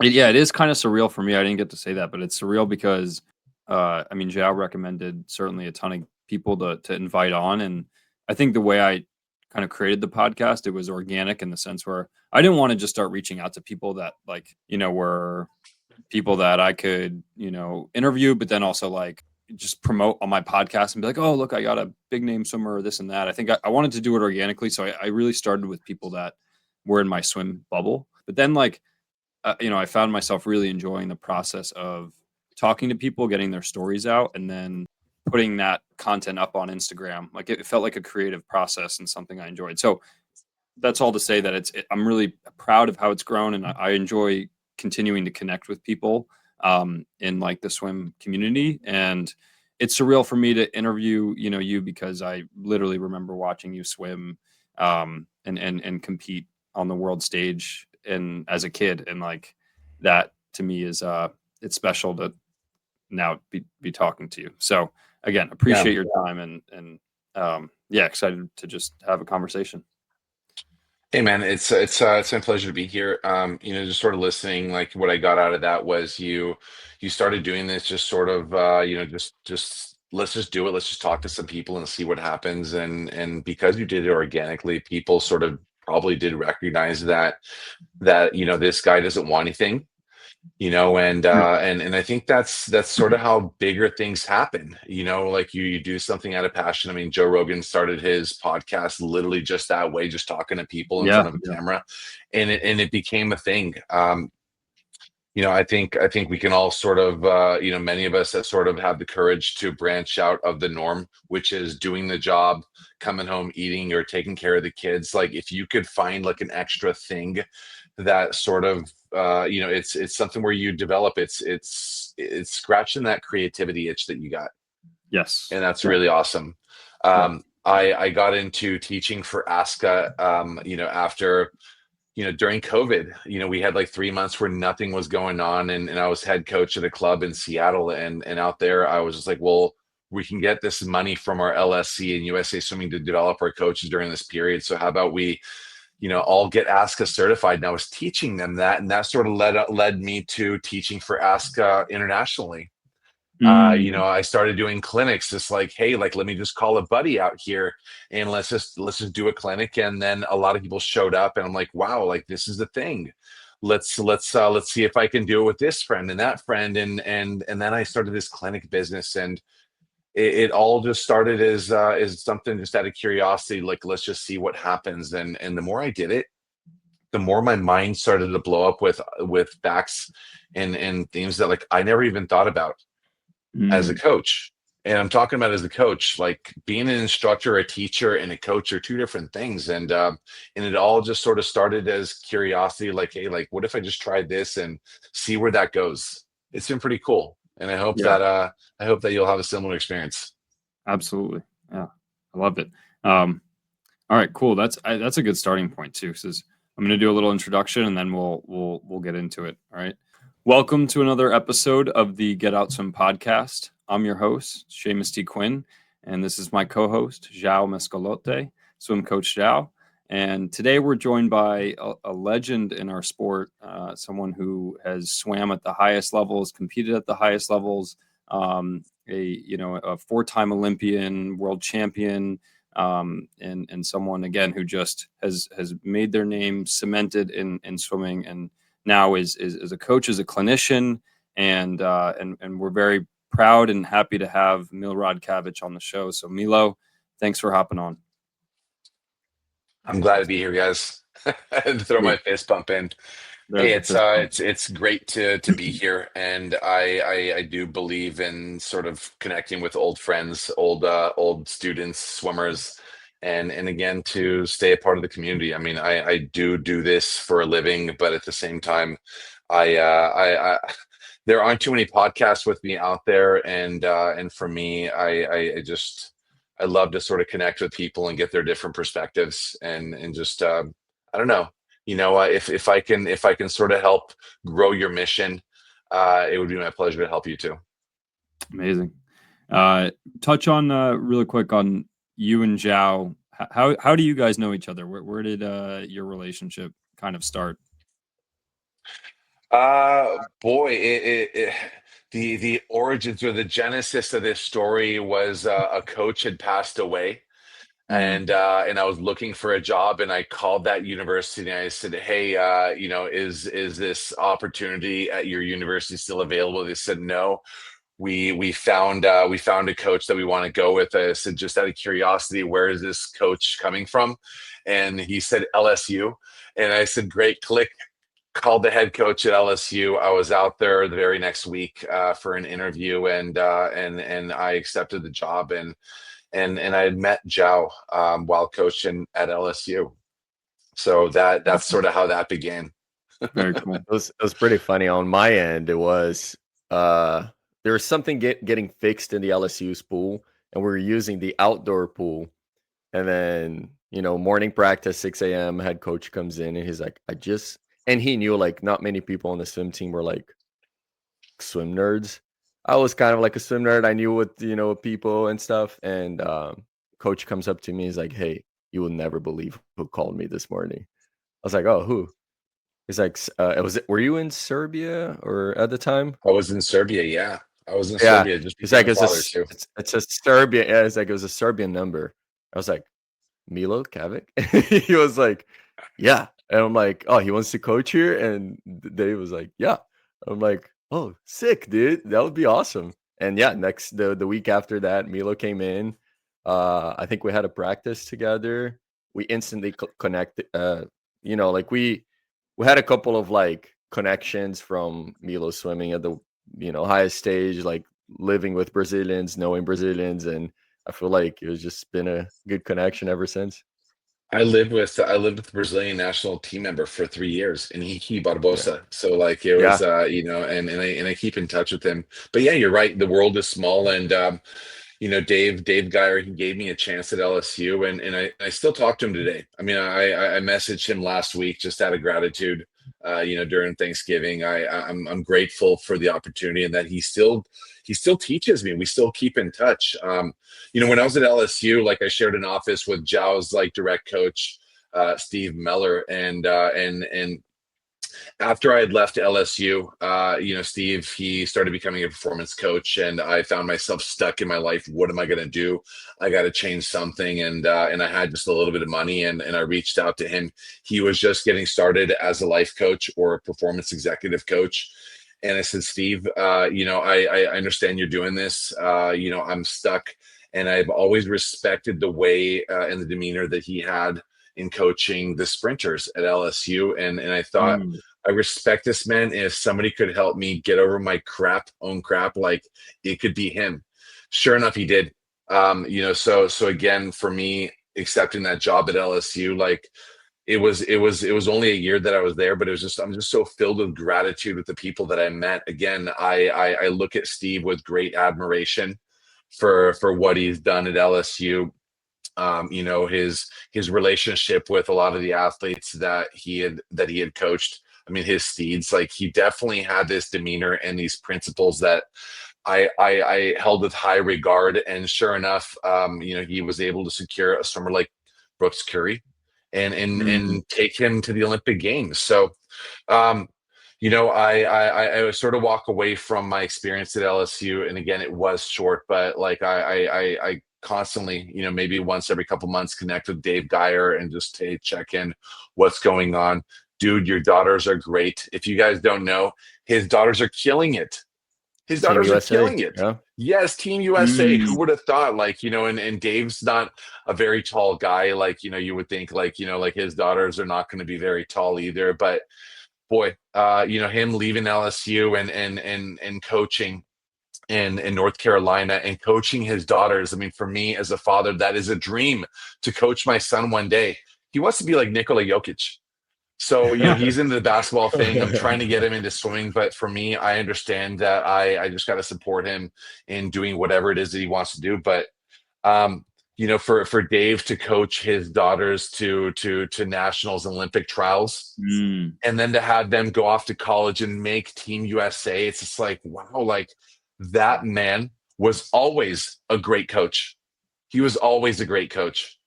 Yeah, it is kind of surreal for me. I didn't get to say that, but it's surreal because, I mean, Zhao recommended certainly a ton of people to invite on, and I think the way I kind of created the podcast, it was organic in the sense where I didn't want to just start reaching out to people that were people that I could interview, but then also like just promote on my podcast and be like, oh look, I got a big name swimmer or this and that. I think I wanted to do it organically, so I really started with people that were in my swim bubble, but then like I found myself really enjoying the process of talking to people, getting their stories out, and then putting that content up on Instagram. Like it felt like a creative process and something I enjoyed. So that's all to say that I'm really proud of how it's grown, and I enjoy continuing to connect with people in like the swim community. And it's surreal for me to interview, you, because I literally remember watching you swim and compete on the world stage and as a kid, and like that to me is it's special to now be talking to you. So again, Yeah. appreciate your time, and yeah, excited to just have a conversation. Hey man, it's my pleasure to be here. Just sort of listening, like what I got out of that was you started doing this just sort of just let's just do it. Let's just talk to some people and see what happens. And because you did it organically, people sort of probably did recognize that this guy doesn't want anything, Yeah. and I think that's sort of how bigger things happen, like you do something out of passion. I mean, Joe Rogan started his podcast literally just that way, just talking to people in Yeah. front of a Yeah. camera, and it became a thing. I think we can all sort of, many of us that sort of have the courage to branch out of the norm, which is doing the job, coming home, eating, or taking care of the kids. Like if you could find like an extra thing that sort of, it's something where you develop. It's scratching that creativity itch that you got, Yes. and that's Yeah. really awesome. Yeah. I got into teaching for ASCA, after during COVID, we had like 3 months where nothing was going on, and I was head coach at a club in Seattle, and out there I was just like, well, we can get this money from our LSC and USA Swimming to develop our coaches during this period. So how about we, all get ASCA certified? And I was teaching them that, and that sort of led me to teaching for ASCA internationally. Mm, I started doing clinics, just like, hey, like let me just call a buddy out here and let's just do a clinic. And then a lot of people showed up, and I'm like, wow, like this is the thing. Let's see if I can do it with this friend and that friend. And then I started this clinic business, and it all just started as something just out of curiosity, like let's just see what happens. And the more I did it, the more my mind started to blow up with facts and themes that like I never even thought about as a mm. coach. And I'm talking about as a coach, like being an instructor, a teacher, and a coach are two different things. And it all just sort of started as curiosity, like, hey, like what if I just tried this and see where that goes? It's been pretty cool. And Yeah. I hope that you'll have a similar experience. Absolutely. Yeah. I love it. All right. Cool. That's a good starting point too. Because I'm going to do a little introduction, and then we'll get into it. All right. Welcome to another episode of the Get Out Swim podcast. I'm your host, Seamus T. Quinn, and this is my co-host, João Mescalote, swim coach João. And today we're joined by a legend in our sport, someone who has swam at the highest levels, competed at the highest levels, a four-time Olympian, world champion, and someone again who just has made their name cemented in swimming, and now is a coach, as a clinician, and we're very proud and happy to have Milorad Čavić on the show. So Milo, thanks for hopping on. I'm glad to be here, guys. I had to throw my Sweet. fist bump in. Hey, There's the it's fist uh, bump. it's great to be here, and I do believe in sort of connecting with old friends, old students, swimmers, and again to stay a part of the community. I mean, I do this for a living, but at the same time, I there aren't too many podcasts with me out there, and for me, I just I love to sort of connect with people and get their different perspectives, and just I don't know, if I can sort of help grow your mission, it would be my pleasure to help you too. Amazing. Touch on really quick on you and Zhao. How do you guys know each other? Where did your relationship kind of start? Boy, the origins or the genesis of this story was a coach had passed away, Mm, and I was looking for a job, and I called that university and I said, "Hey, is this opportunity at your university still available?" They said, "No, we found a coach that we want to go with." I said, "Just out of curiosity, where is this coach coming from?" And he said LSU, and I said, "Great, click." Called the head coach at LSU. I was out there the very next week for an interview, and I accepted the job, and I had met Zhao while coaching at LSU. So that's awesome. sort of how that began. Very cool. It was pretty funny on my end. It was there was something getting fixed in the LSU's pool, and we were using the outdoor pool. And then, morning practice, 6 a.m., head coach comes in and he's like, and he knew like not many people on the swim team were like swim nerds. I was kind of like a swim nerd. I knew what, people and stuff. And coach comes up to me. He's like, "Hey, you will never believe who called me this morning." I was like, "Oh, who?" He's like, were you in Serbia or at the time?" I was in Serbia, yeah. I was in Yeah. Serbia, just He's became like, a father too. it's a Serbian. Yeah, it's like, it was a Serbian number. I was like, Milo Čavić? He was like, "Yeah." And I'm like, "Oh, he wants to coach here?" And Dave was like, "Yeah." I'm like, "Oh, sick, dude. That would be awesome." And yeah, the week after that, Milo came in. I think we had a practice together. We instantly connected. Like we had a couple of like connections from Milo swimming at the highest stage, like living with Brazilians, knowing Brazilians, and I feel like it was just been a good connection ever since. I lived with the Brazilian national team member for 3 years, and he Yeah. Barbosa. So like it was Yeah. and I keep in touch with him. But yeah, you're right. The world is small, and Dave Geyer, he gave me a chance at LSU, and I still talk to him today. I mean, I messaged him last week just out of gratitude. During Thanksgiving, I'm grateful for the opportunity, and that he still teaches me. We still keep in touch. When I was at LSU, like I shared an office with Zhao's like direct coach, Steve Meller, and after I had left LSU, Steve, he started becoming a performance coach, and I found myself stuck in my life. What am I going to do? I got to change something, and I had just a little bit of money, and I reached out to him. He was just getting started as a life coach or a performance executive coach. And I said, "Steve, I understand you're doing this. I'm stuck." And I've always respected the way and the demeanor that he had in coaching the sprinters at LSU. And I thought, Mm, I respect this man. And if somebody could help me get over my own crap, like it could be him. Sure enough, he did. So again, for me, accepting that job at LSU, like it was only a year that I was there, but I'm just so filled with gratitude with the people that I met. Again, I look at Steve with great admiration for what he's done at LSU. His relationship with a lot of the athletes that he had coached. I mean, his steeds, like he definitely had this demeanor and these principles that I held with high regard. And sure enough, he was able to secure a swimmer like Brooks Curry mm, and take him to the Olympic Games. So, um, I sort of walk away from my experience at LSU, and again, it was short, but like I constantly, maybe once every couple months, connect with Dave Geyer and just check in, what's going on, dude. Your daughters are great. If you guys don't know, his daughters are killing it. His Team daughters are USA. killing it. Yeah. Yes, Team USA. Who mm. would have thought? Like, and Dave's not a very tall guy. Like, you would think like, like his daughters are not going to be very tall either. But boy, him leaving LSU and coaching in North Carolina and coaching his daughters. I mean, for me as a father, that is a dream to coach my son one day. He wants to be like Nikola Jokic. So, he's into the basketball thing. I'm trying to get him into swimming, but for me, I understand that I just got to support him in doing whatever it is that he wants to do. But for Dave to coach his daughters to nationals, Olympic trials, Mm. and then to have them go off to college and make Team USA, it's just like, wow, like that man was always a great coach. He was always a great coach.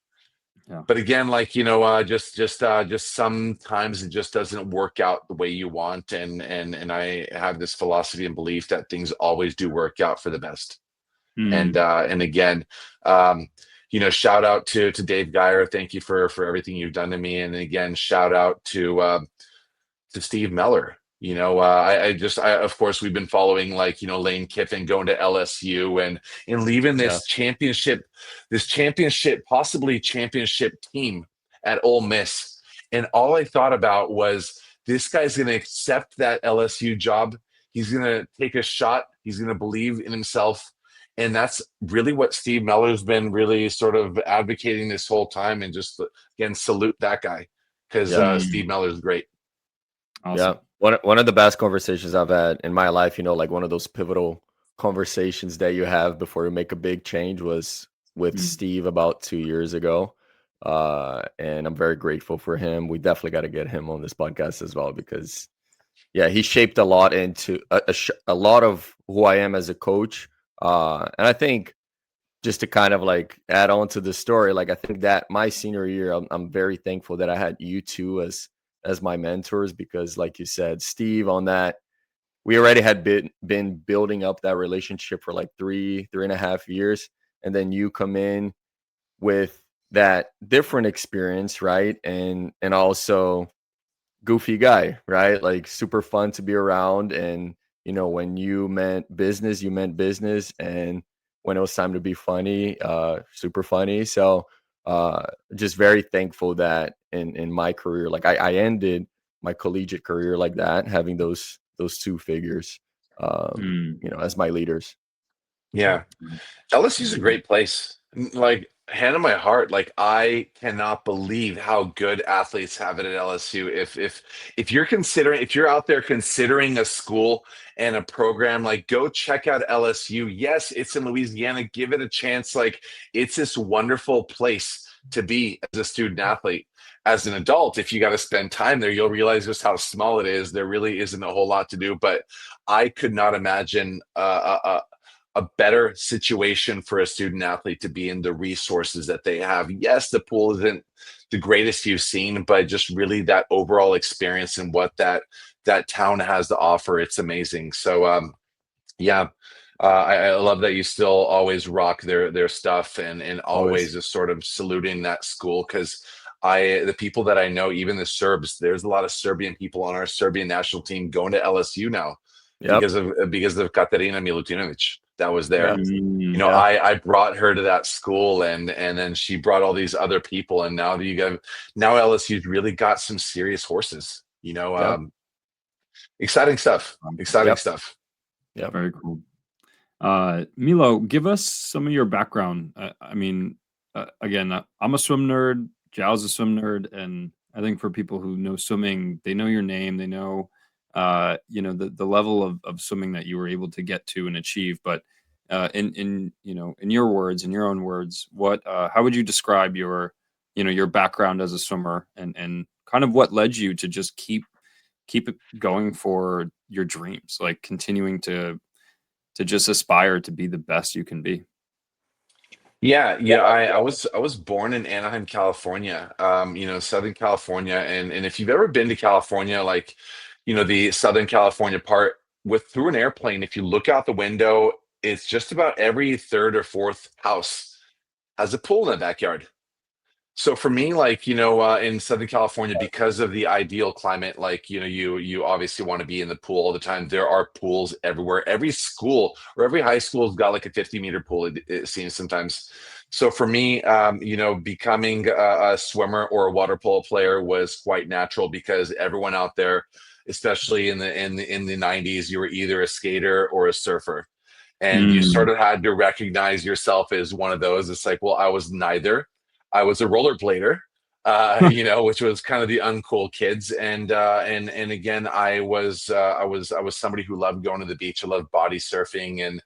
But again, like, just sometimes it just doesn't work out the way you want. And I have this philosophy and belief that things always do work out for the best. And again, shout out to Dave Geyer. Thank you for everything you've done to me. And again, shout out to Steve Miller. Of course, we've been following, like, Lane Kiffin going to LSU and leaving this possibly championship team at Ole Miss. And all I thought about was, this guy's going to accept that LSU job. He's going to take a shot. He's going to believe in himself. And that's really what Steve Miller's been really sort of advocating this whole time. And just, again, salute that guy, because Steve Miller's great. Awesome. Yeah. One of the best conversations I've had in my life, like one of those pivotal conversations that you have before you make a big change, was with Steve about 2 years ago. And I'm very grateful for him. We definitely got to get him on this podcast as well, because he shaped a lot into a lot of who I am as a coach. And I think, just to kind of like add on to the story, like, I think that my senior year, I'm very thankful that I had you two as my mentors, because, like you said, Steve, on that, we already had been building up that relationship for like 3.5 years. And then you come in with that different experience, right? And also goofy guy, right? Like, super fun to be around. And, when you meant business, and when it was time to be funny, super funny. So just very thankful that in my career, like, I ended my collegiate career like that, having those two figures, as my leaders. Yeah. LSU's a great place. Like, hand on my heart, like, I cannot believe how good athletes have it at LSU. If you're out there considering a school and a program, like, go check out LSU. Yes, it's in Louisiana. Give it a chance. Like, it's this wonderful place to be as a student athlete. As an adult, if you got to spend time there, you'll realize just how small it is. There really isn't a whole lot to do. But I could not imagine a better situation for a student athlete to be in, the resources that they have. Yes, the pool isn't the greatest you've seen, but just really that overall experience and what that town has to offer, it's amazing. So I love that you still always rock their stuff, and always just sort of saluting that school, because the people that I know, even the Serbs, there's a lot of Serbian people on our Serbian national team going to LSU now because of Katarina Milutinovic. That was there. I brought her to that school, and then she brought all these other people, and now LSU's really got some serious horses. Exciting stuff. Stuff. Yeah, very cool. Milo, give us some of your background. Again, I'm a swim nerd. Zhao's a swim nerd, and I think for people who know swimming, they know your name. They know the level of swimming that you were able to get to and achieve. But in your words, in your own words, how would you describe your background as a swimmer, and kind of what led you to just keep it going for your dreams, like continuing to just aspire to be the best you can be? I was born in Anaheim, California, Southern California. And if you've ever been to California, like, the Southern California part, through an airplane, if you look out the window, it's just about every third or fourth house has a pool in the backyard. So for me, like, in Southern California, because of the ideal climate, like, you obviously want to be in the pool all the time. There are pools everywhere. Every school or every high school has got like a 50-meter pool, it seems sometimes. So for me, becoming a swimmer or a water polo player was quite natural, because everyone out there, especially in the 90s, you were either a skater or a surfer. And you sort of had to recognize yourself as one of those. It's like, well, I was neither. I was a rollerblader, which was kind of the uncool kids. And again, I was somebody who loved going to the beach. I loved body surfing,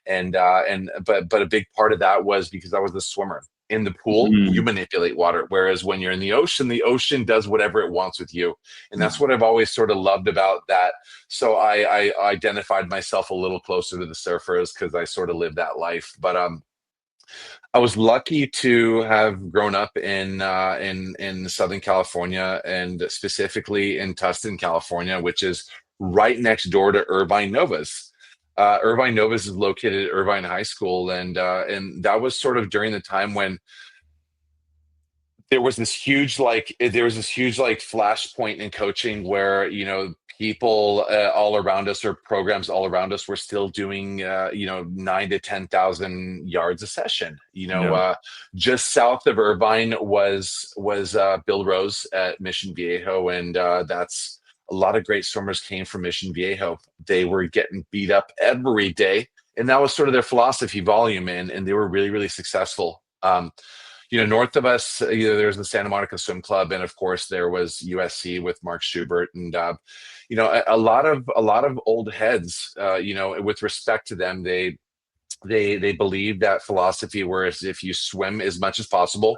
but a big part of that was because I was a swimmer. In the pool, you manipulate water, whereas when you're in the ocean does whatever it wants with you. And that's what I've always sort of loved about that. So I identified myself a little closer to the surfers, because I sort of lived that life. But I was lucky to have grown up in Southern California, and specifically in Tustin, California, which is right next door to Irvine Novas. Irvine Novas is located at Irvine High School, and that was sort of during the time when there was this huge like flashpoint in coaching where people all around us, or programs all around us, were still doing 9 to 10,000 yards a session. Yeah. Just south of Irvine was Bill Rose at Mission Viejo, and that's a lot of great swimmers came from Mission Viejo. They were getting beat up every day, and that was sort of their philosophy, volume, and they were really, really successful. North of us, there's the Santa Monica Swim Club, and of course there was USC with Mark Schubert, and a lot of old heads. With respect to them, they believe that philosophy, whereas if you swim as much as possible,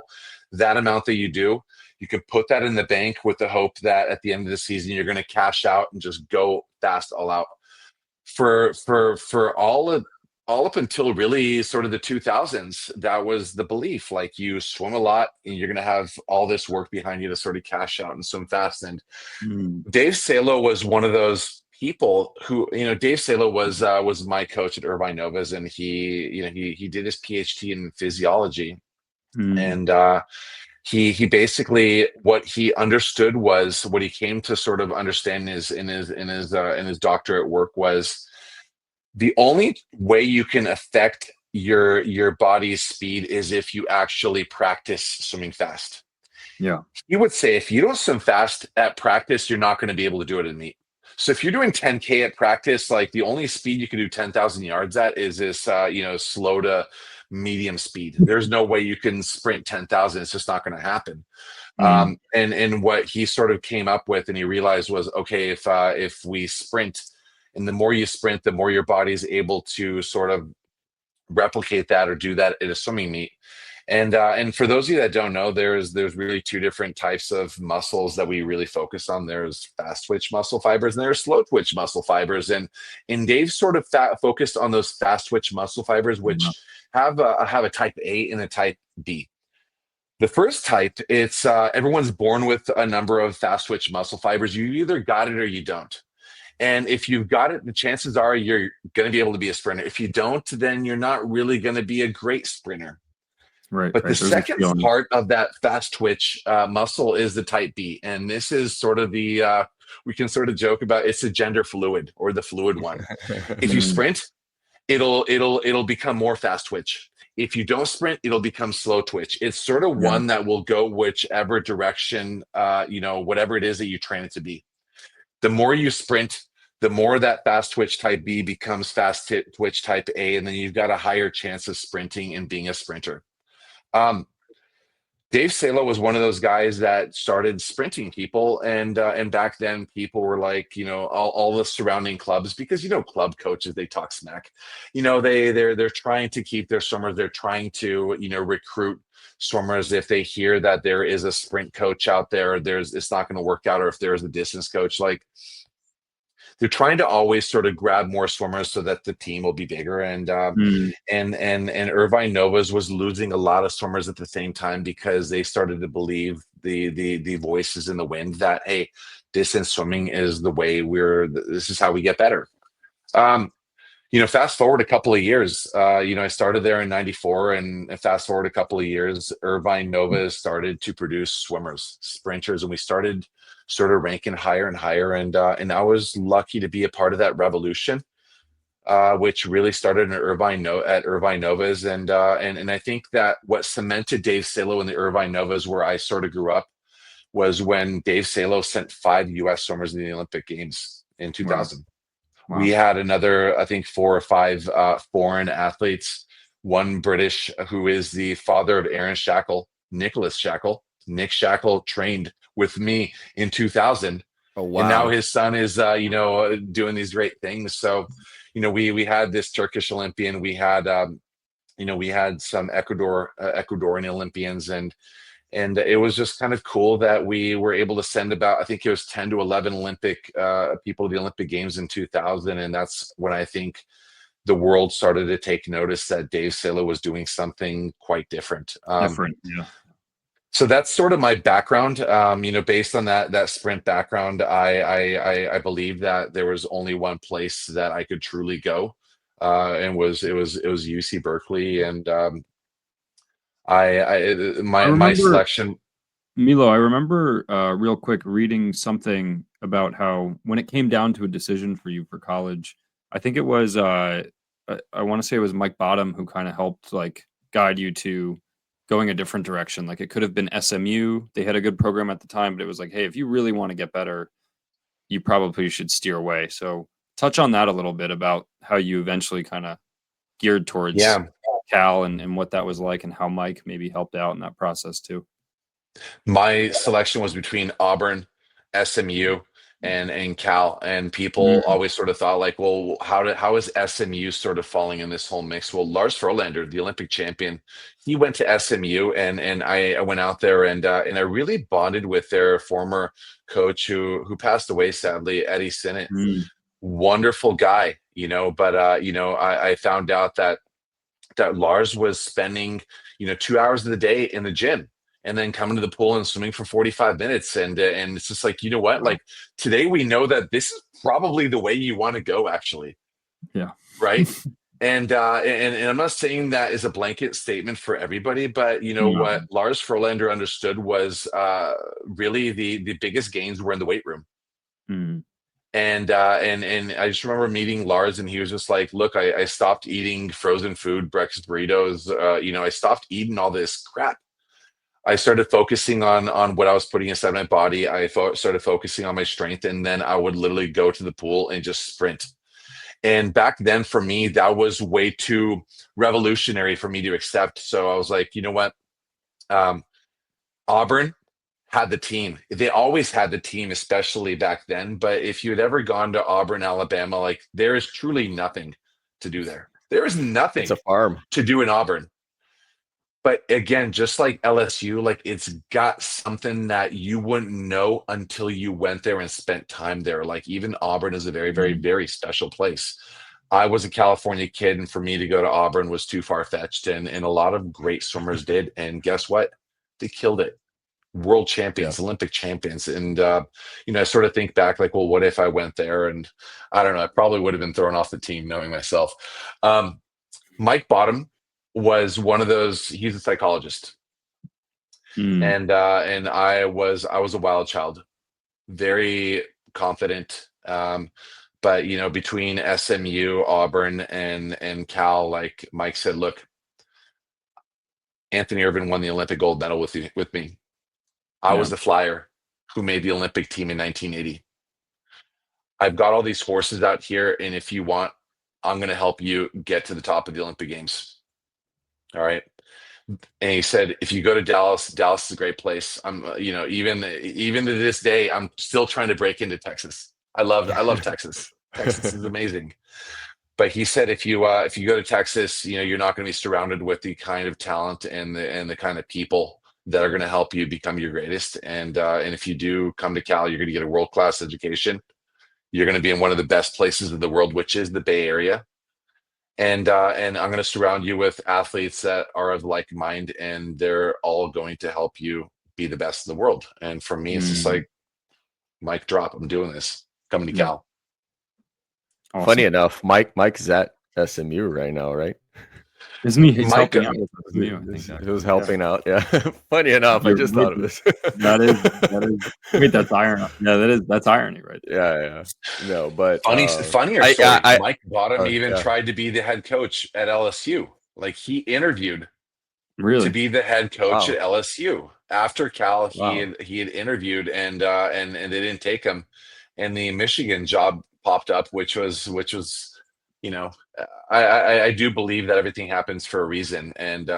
that amount that you do, you can put that in the bank with the hope that at the end of the season you're going to cash out and just go fast all out. For all up until really sort of the 2000s, that was the belief. Like, you swim a lot and you're going to have all this work behind you to sort of cash out and swim fast. And Dave Salo was one of those people who, Dave Salo was my coach at Irvine Novas, and he did his PhD in physiology. And he basically, what he understood was, what he came to sort of understand in his doctorate work was, the only way you can affect your body's speed is if you actually practice swimming fast. Yeah. He would say, if you don't swim fast at practice, you're not going to be able to do it in meet. So if you're doing 10K at practice, like, the only speed you can do 10,000 yards at is this, slow to medium speed. There's no way you can sprint 10,000. It's just not going to happen. And what he sort of came up with, and he realized, was, okay, if we sprint, and the more you sprint, the more your body is able to sort of replicate that or do that at a swimming meet. And for those of you that don't know, there's really two different types of muscles that we really focus on. There's fast twitch muscle fibers, and there's slow twitch muscle fibers. And Dave sort of focused on those fast twitch muscle fibers, which have a type A and a type B. The first type, it's everyone's born with a number of fast twitch muscle fibers. You either got it or you don't. And if you've got it, the chances are you're going to be able to be a sprinter. If you don't, then you're not really going to be a great sprinter. Right. But the second part of that fast twitch muscle is the type B. And this is sort of we can sort of joke about, it's the gender fluid, or the fluid one. If you sprint, it'll become more fast twitch. If you don't sprint, it'll become slow twitch. It's sort of one that will go whichever direction, whatever it is that you train it to be. The more you sprint, the more that fast twitch type B becomes fast twitch type A, and then you've got a higher chance of sprinting and being a sprinter. Dave Salo was one of those guys that started sprinting people, and back then people were like, all the surrounding clubs, because club coaches, they talk smack. They're trying to keep their swimmers. They're trying to recruit swimmers. If they hear that there is a sprint coach out there, it's not going to work out, or if there is a distance coach, like, they're trying to always sort of grab more swimmers so that the team will be bigger. And Irvine Novas was losing a lot of swimmers at the same time, because they started to believe the voices in the wind that, hey, distance swimming is the way this is how we get better. Fast forward a couple of years, I started there in 94, and fast forward a couple of years, Irvine Novas started to produce swimmers, sprinters, and we started sort of ranking higher and higher. And I was lucky to be a part of that revolution, which really started at Irvine Novas. And I think that what cemented Dave Salo in the Irvine Novas, where I sort of grew up, was when Dave Salo sent 5 U.S. swimmers in the Olympic Games in 2000. Wow. We had another, I think, 4 or 5 foreign athletes, one British, who is the father of Aaron Shackle, Nicholas Shackle. Nick Shackle trained with me in 2000. Oh, wow. And now his son is, doing these great things. So, we had this Turkish Olympian. We had, we had some Ecuadorian Olympians, and it was just kind of cool that we were able to send about, I think it was 10 to 11 Olympic people to the Olympic Games in 2000. And that's when I think the world started to take notice that Dave Sela was doing something quite different. Yeah. So that's sort of my background. Based on that sprint background, I believe that there was only one place that I could truly go, and it was UC Berkeley, and my selection. Milo, I remember real quick reading something about how when it came down to a decision for you for college, I think it was I want to say it was Mike Bottom who kind of helped like guide you to going a different direction. Like it could have been SMU. They had a good program at the time, but it was like, hey, if you really want to get better, you probably should steer away. So touch on that a little bit about how you eventually kind of geared towards Cal and what that was like and how Mike maybe helped out in that process too. My selection was between Auburn, SMU, and Cal, and people always sort of thought like, well, how is SMU sort of falling in this whole mix? Well, Lars Frölander, the Olympic champion, he went to SMU, and I went out there and I really bonded with their former coach who passed away sadly, Eddie Sinnott. Wonderful guy, but I found out that Lars was spending 2 hours of the day in the gym, and then coming to the pool and swimming for 45 minutes. And it's just like, you know what? Like today we know that this is probably the way you want to go, actually. Yeah. Right. And I'm not saying that is a blanket statement for everybody, but what Lars Frölander understood was really the biggest gains were in the weight room. And I just remember meeting Lars, and he was just like, look, I stopped eating frozen food, breakfast burritos. I stopped eating all this crap. I started focusing on what I was putting inside my body. I started focusing on my strength, and then I would literally go to the pool and just sprint. And back then for me, that was way too revolutionary for me to accept. So I was like, you know what? Auburn had the team. They always had the team, especially back then. But if you'd ever gone to Auburn, Alabama, like there is truly nothing to do there. There is nothing It's a farm to do in Auburn. But again, just like LSU, like it's got something that you wouldn't know until you went there and spent time there. Like even Auburn is a very, very, very special place. I was a California kid, and for me to go to Auburn was too far-fetched. And a lot of great swimmers did. And guess what? They killed it. World champions, Olympic champions. And, I sort of think back like, well, what if I went there? And I don't know, I probably would have been thrown off the team knowing myself. Mike Bottom was one of those. He's a psychologist, and I was a wild child, very confident. But between SMU, Auburn, and Cal, like Mike said, look, Anthony Irvin won the Olympic gold medal with me. I was the flyer who made the Olympic team in 1980. I've got all these horses out here, and if you want, I'm going to help you get to the top of the Olympic Games. All right. And he said, if you go to Dallas is a great place. I'm, even to this day, I'm still trying to break into Texas. I love Texas. Texas is amazing. But he said, if you go to Texas, you're not going to be surrounded with the kind of talent and the kind of people that are going to help you become your greatest. And if you do come to Cal, you're going to get a world-class education. You're going to be in one of the best places in the world, which is the Bay Area. And I'm going to surround you with athletes that are of like mind, and they're all going to help you be the best in the world. And for me, it's just like, mic drop. I'm doing this. Coming to Cal. Awesome. Funny enough, Mike's at SMU right now, right? Isn't he? He's helping out with SMU. I think he was helping out. Yeah. Funny enough, I just thought of this. That is. Wait, that's irony. Yeah, that's irony, right there. Yeah. No, but funnier story. Mike Bottom even tried to be the head coach at LSU. Like he interviewed to be the head coach at LSU after Cal. He had interviewed and they didn't take him, and the Michigan job popped up, which was. I do believe that everything happens for a reason, and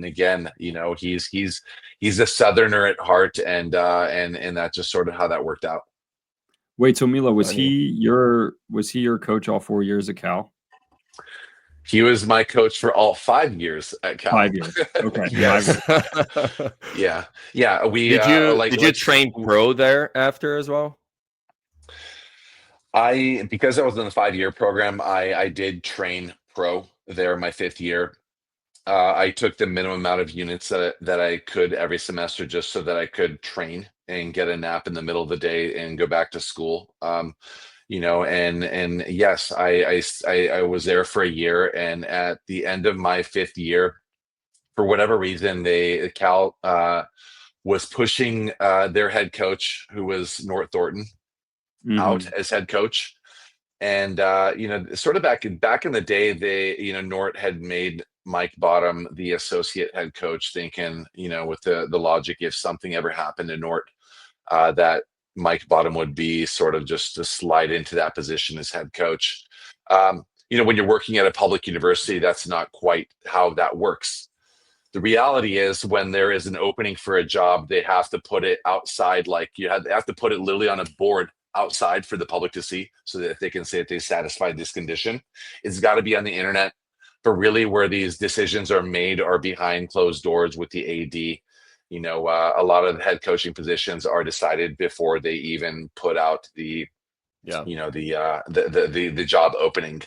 again, he's a Southerner at heart, and that's just sort of how that worked out. Wait, so Milo, was he your coach all 4 years at Cal? He was my coach for all 5 years at Cal. 5 years. Okay. Yes. Yeah. Did you train pro there after as well? Because I was in the 5-year program, I did train pro there my 5th year. I took the minimum amount of units that I could every semester just so that I could train and get a nap in the middle of the day and go back to school. And yes, I was there for a year, and at the end of my 5th year, for whatever reason, Cal was pushing their head coach, who was Nort Thornton, out as head coach. And sort of back in the day, Nort had made Mike Bottom the associate head coach, thinking, with the logic, if something ever happened to Nort, that Mike Bottom would be sort of just to slide into that position as head coach. When you're working at a public university, that's not quite how that works. The reality is, when there is an opening for a job, they have to put it outside. Like they have to put it literally on a board outside for the public to see, so that they can say that they satisfied this condition. It's got to be on the internet. But really, where these decisions are made are behind closed doors with the AD. A lot of the head coaching positions are decided before they even put out the job opening.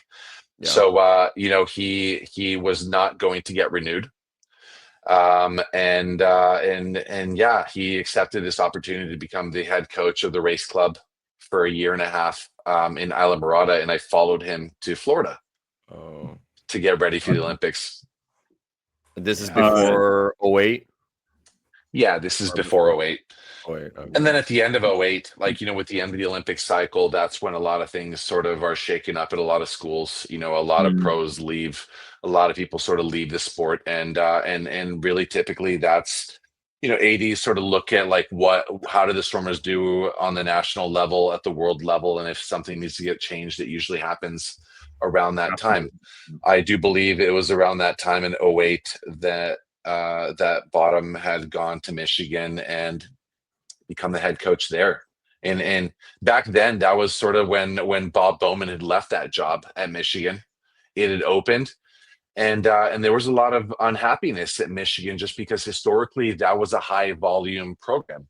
Yeah. So he was not going to get renewed. He accepted this opportunity to become the head coach of the race club for a year and a half in Islamorada, and I followed him to Florida to get ready for the Olympics. This is before 08? Yeah, this is before 08. Okay. And then at the end of 08, with the end of the Olympic cycle, that's when a lot of things sort of are shaken up at a lot of schools. A lot of pros leave, a lot of people sort of leave the sport, and really typically that's, ADs sort of look at how do the swimmers do on the national level, at the world level, and if something needs to get changed, it usually happens around that time. I do believe it was around that time in 08 that Bottom had gone to Michigan and become the head coach there. And back then, that was sort of when Bob Bowman had left that job at Michigan. It had opened, and there was a lot of unhappiness at Michigan, just because historically that was a high volume program.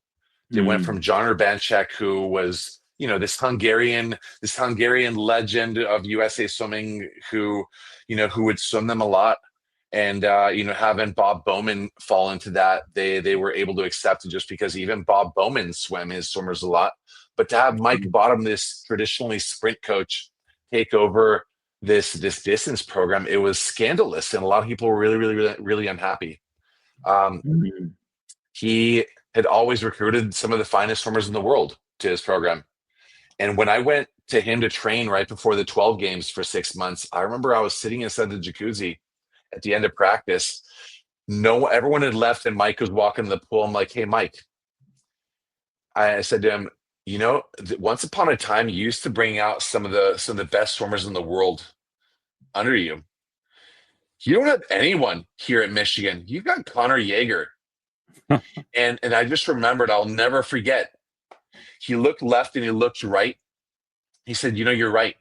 They went from John Urbanchek, who was this Hungarian legend of USA swimming, who would swim them a lot. And having Bob Bowman fall into that, they were able to accept it, just because even Bob Bowman swam his swimmers a lot. But to have Mike Bottom, this traditionally sprint coach, take over this distance program, it was scandalous, and a lot of people were really, really, really, really unhappy. He had always recruited some of the finest swimmers in the world to his program, and when I went to him to train right before the 12 games for 6 months, I remember I was sitting inside the jacuzzi at the end of practice. Everyone had left, and Mike was walking to the pool. I'm like, "Hey, Mike," I said to him, once upon a time, you used to bring out some of the best swimmers in the world under you. You don't have anyone here at Michigan. You've got Connor Yeager. and I just remembered, I'll never forget. He looked left and he looked right. He said, "You're right.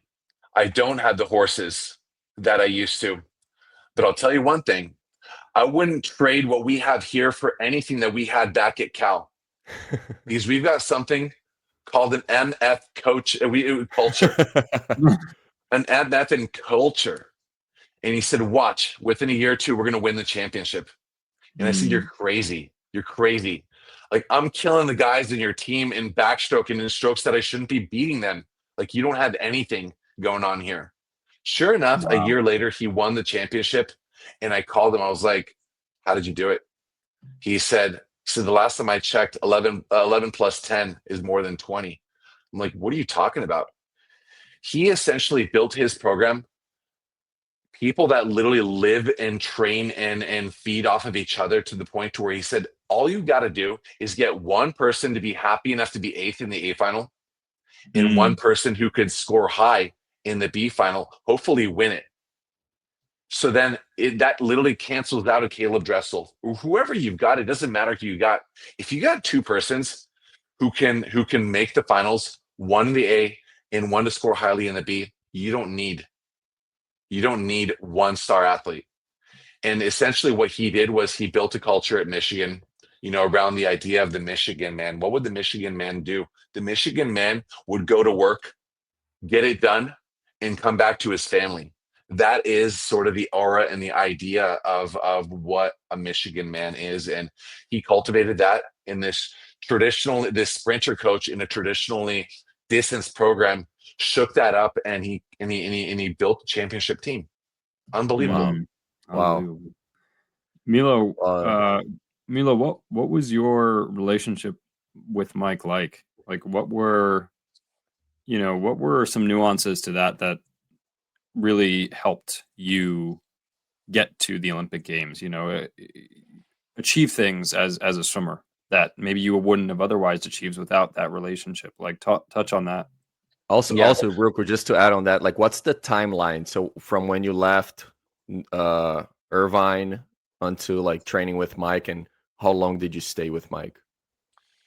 I don't have the horses that I used to. But I'll tell you one thing, I wouldn't trade what we have here for anything that we had back at Cal, because we've got something called an MF culture, an MF and culture." And he said, "Watch, within a year or two, we're going to win the championship." And I said, "You're crazy. You're crazy. I'm killing the guys in your team in backstroke and in strokes that I shouldn't be beating them. You don't have anything going on here." Sure enough, a year later, he won the championship, and I called him. I was like, "How did you do it?" He said, "The last time I checked, 11 plus 10 is more than 20. I'm like, "What are you talking about?" He essentially built his program, people that literally live and train and feed off of each other, to the point to where he said, all you got to do is get one person to be happy enough to be 8th in the A final, and one person who could score high in the B final, hopefully win it. So then that literally cancels out a Caleb Dressel. Whoever you've got, it doesn't matter who you got. If you got two persons who can make the finals, one in the A and one to score highly in the B, you don't need one star athlete. And essentially what he did was he built a culture at Michigan, around the idea of the Michigan man. What would the Michigan man do? The Michigan man would go to work get it done, and come back to his family. That is sort of the aura and the idea of what a Michigan man is. And he cultivated that in this sprinter coach in a traditionally distance program, shook that up, and he built a championship team. Unbelievable. Wow. Unbelievable. Milo, what was your relationship with Mike like? Like, what were some nuances to that really helped you get to the Olympic Games, achieve things as a swimmer that maybe you wouldn't have otherwise achieved without that relationship? Like, touch on that. Also, real quick, just to add on that, like, what's the timeline? So from when you left Irvine until like training with Mike, and how long did you stay with Mike?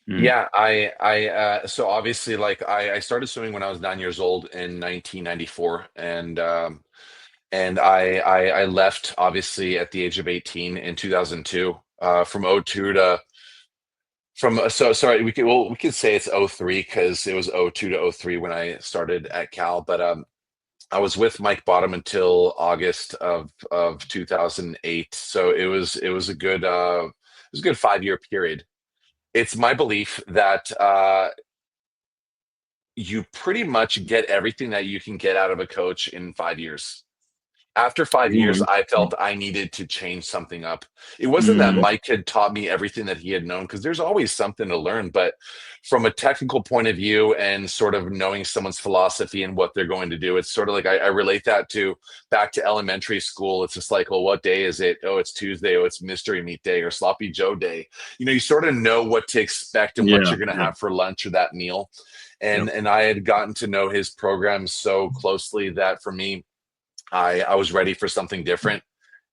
Yeah, I so obviously, like, I started swimming when I was 9 years old in 1994, and I left obviously at the age of 18 in 2002. From '02 to so sorry, we could say it's '03 because it was '02 to '03 when I started at Cal, but I was with Mike Bottom until August of 2008. So it was a good 5-year period. It's my belief that you pretty much get everything that you can get out of a coach in 5 years. After 5 years, I felt I needed to change something up. It wasn't that Mike had taught me everything that he had known, because there's always something to learn. But from a technical point of view and sort of knowing someone's philosophy and what they're going to do, it's sort of like I relate that back to elementary school. It's just like, well, what day is it? Oh, it's Tuesday. Oh, it's mystery meat day or sloppy Joe day. You sort of know what to expect and what you're going to have for lunch or that meal. And I had gotten to know his program so closely that for me, I was ready for something different.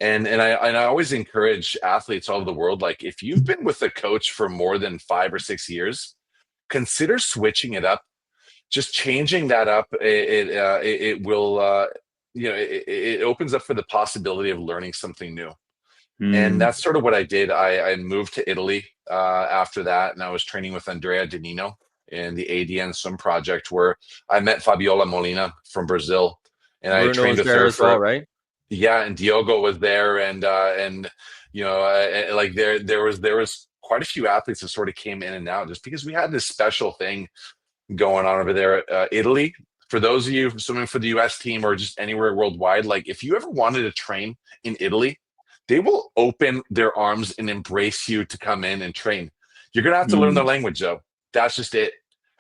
And I always encourage athletes all over the world, like, if you've been with a coach for more than 5 or 6 years, consider switching it up. Just changing that up, it will it opens up for the possibility of learning something new. And that's sort of what I did. I moved to Italy after that, and I was training with Andrea Danino in the ADN Swim Project, where I met Fabiola Molina from Brazil. And I trained with her as well, right? Yeah, and Diogo was there, and like there was quite a few athletes that sort of came in and out, just because we had this special thing going on over there. Italy, for those of you swimming for the U.S. team or just anywhere worldwide, like, if you ever wanted to train in Italy, they will open their arms and embrace you to come in and train. You're gonna have to learn the language, though. That's just it.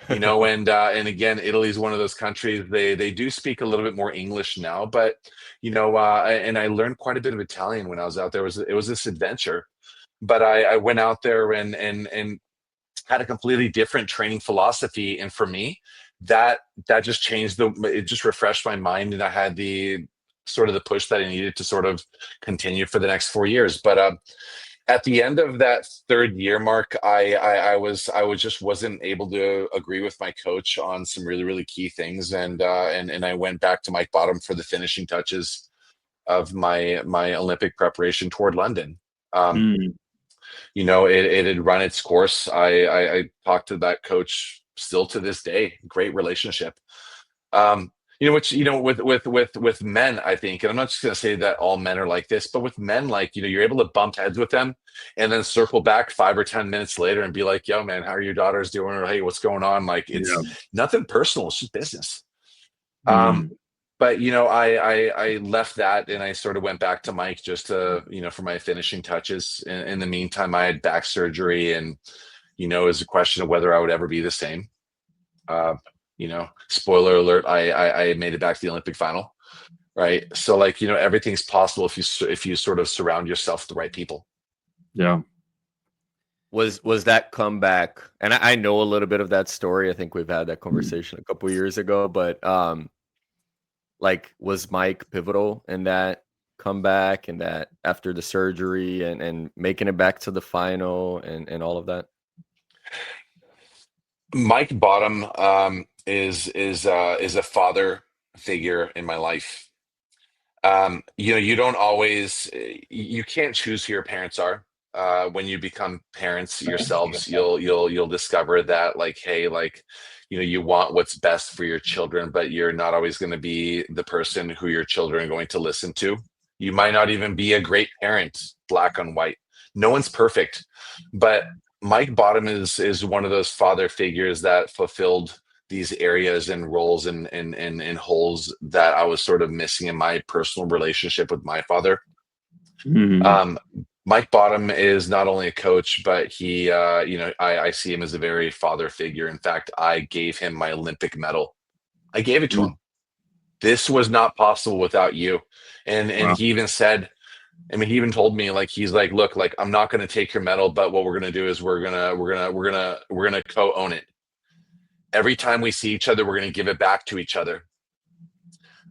And again, Italy is one of those countries, they do speak a little bit more English now, but and I learned quite a bit of Italian when I was out there. It was this adventure, but I went out there and had a completely different training philosophy, and for me, that just changed it just refreshed my mind, and I had the sort of the push that I needed to sort of continue for the next 4 years. But at the end of that 3rd year mark, I just wasn't able to agree with my coach on some really, really key things, and I went back to Mike Bottom for the finishing touches of my Olympic preparation toward London. It had run its course. I talked to that coach still to this day. Great relationship. With men, I think, and I'm not just going to say that all men are like this, but with men, like, you're able to bump heads with them and then circle back 5 or 10 minutes later and be like, yo, man, how are your daughters doing? Or, hey, what's going on? Like, it's nothing personal. It's just business. But, I left that and I sort of went back to Mike just to, for my finishing touches. In the meantime, I had back surgery, and, it was a question of whether I would ever be the same. Spoiler alert, I made it back to the Olympic final, right? So, like, everything's possible if you sort of surround yourself with the right people. Yeah. Was that comeback, and I know a little bit of that story. I think we've had that conversation a couple years ago, but like, was Mike pivotal in that comeback and that after the surgery and making it back to the final and all of that? Mike Bottom is a father figure in my life. You don't always, you can't choose who your parents are. when you become parents yourselves, you'll discover that, like, hey, like, you want what's best for your children, but you're not always going to be the person who your children are going to listen to. You might not even be a great parent, black on white. No one's perfect, but Mike Bottom is one of those father figures that fulfilled these areas and roles and holes that I was sort of missing in my personal relationship with my father. Mike Bottom is not only a coach, but he, I see him as a very father figure. In fact, I gave him my Olympic medal. I gave it to him. This was not possible without you. And he even said, I mean, he even told me, like, he's like, look, like, I'm not going to take your medal, but what we're going to do is we're going to co-own it. Every time we see each other, we're going to give it back to each other.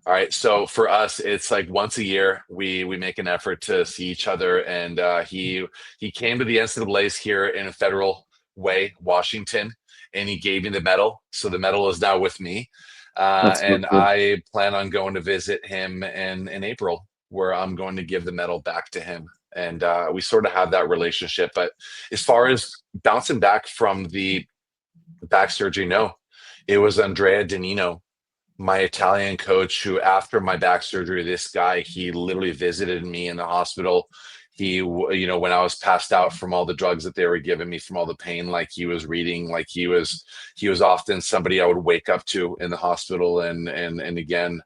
All right. So for us, it's like once a year we make an effort to see each other. And he came to the NCAAs here in a Federal Way, Washington, and he gave me the medal. So the medal is now with me. And cool. I plan on going to visit him in April, where I'm going to give the medal back to him. And we sort of have that relationship. But as far as bouncing back from the back surgery, no, it was Andrea Danino, my Italian coach, who after my back surgery, this guy, he literally visited me in the hospital. He, when I was passed out from all the drugs that they were giving me, from all the pain, like, he was reading, like, he was often somebody I would wake up to in the hospital. And again,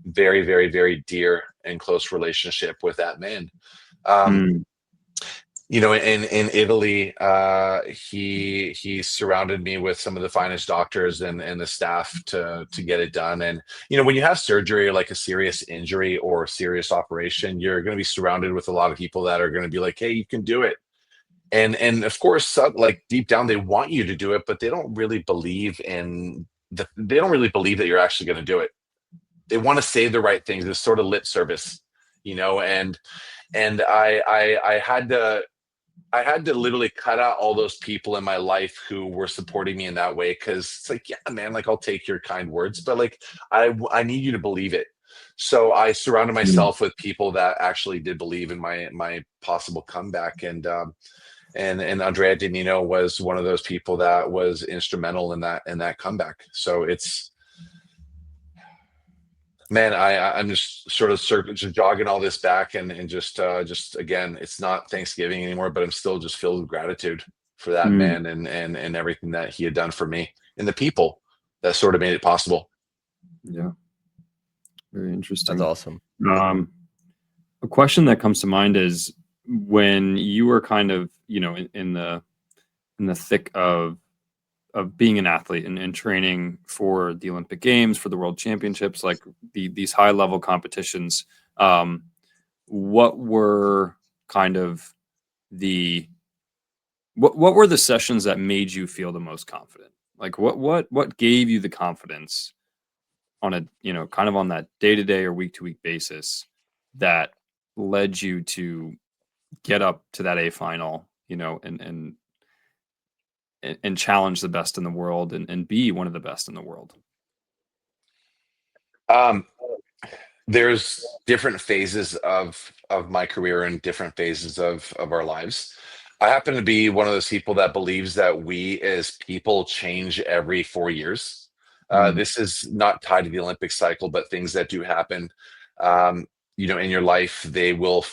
very, very, very dear and close relationship with that man. In Italy, he surrounded me with some of the finest doctors and the staff to get it done. And, when you have surgery, like a serious injury or a serious operation, you're going to be surrounded with a lot of people that are going to be like, hey, you can do it. And of course, like, deep down, they want you to do it, but they don't really believe they don't really believe that you're actually going to do it. They want to say the right things. It's sort of lip service, and I had to literally cut out all those people in my life who were supporting me in that way. Cause it's like, yeah, man, like, I'll take your kind words, but, like, I need you to believe it. So I surrounded myself with people that actually did believe in my possible comeback. And Andrea Danino was one of those people that was instrumental in that comeback. So it's, man, I'm just sort of just jogging all this back and just again, it's not Thanksgiving anymore, but I'm still just filled with gratitude for that man and everything that he had done for me and the people that sort of made it possible. Yeah. Very interesting. That's awesome. A question that comes to mind is, when you were kind of, in the thick of being an athlete and training for the Olympic Games, for the World Championships, like these high level competitions, what were kind of what were the sessions that made you feel the most confident? Like what gave you the confidence on a, kind of on that day-to-day or week-to-week basis that led you to get up to that A final, and challenge the best in the world and be one of the best in the world? There's different phases of my career and different phases of our lives. I happen to be one of those people that believes that we as people change every 4 years. This is not tied to the Olympic cycle, but things that do happen, in your life, they will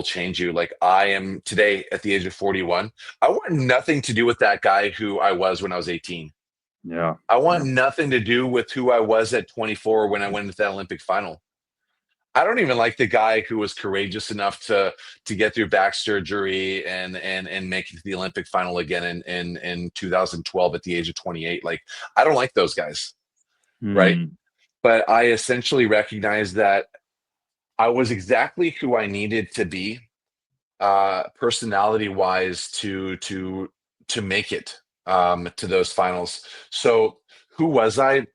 change you. Like, I am today at the age of 41. I want nothing to do with that guy who I was when I was 18. Yeah. I want nothing to do with who I was at 24 when I went into that Olympic final. I don't even like the guy who was courageous enough to get through back surgery and make it to the Olympic final again in 2012 at the age of 28. Like, I don't like those guys. Right. But I essentially recognized that I was exactly who I needed to be, personality wise, to make it to those finals. So who was I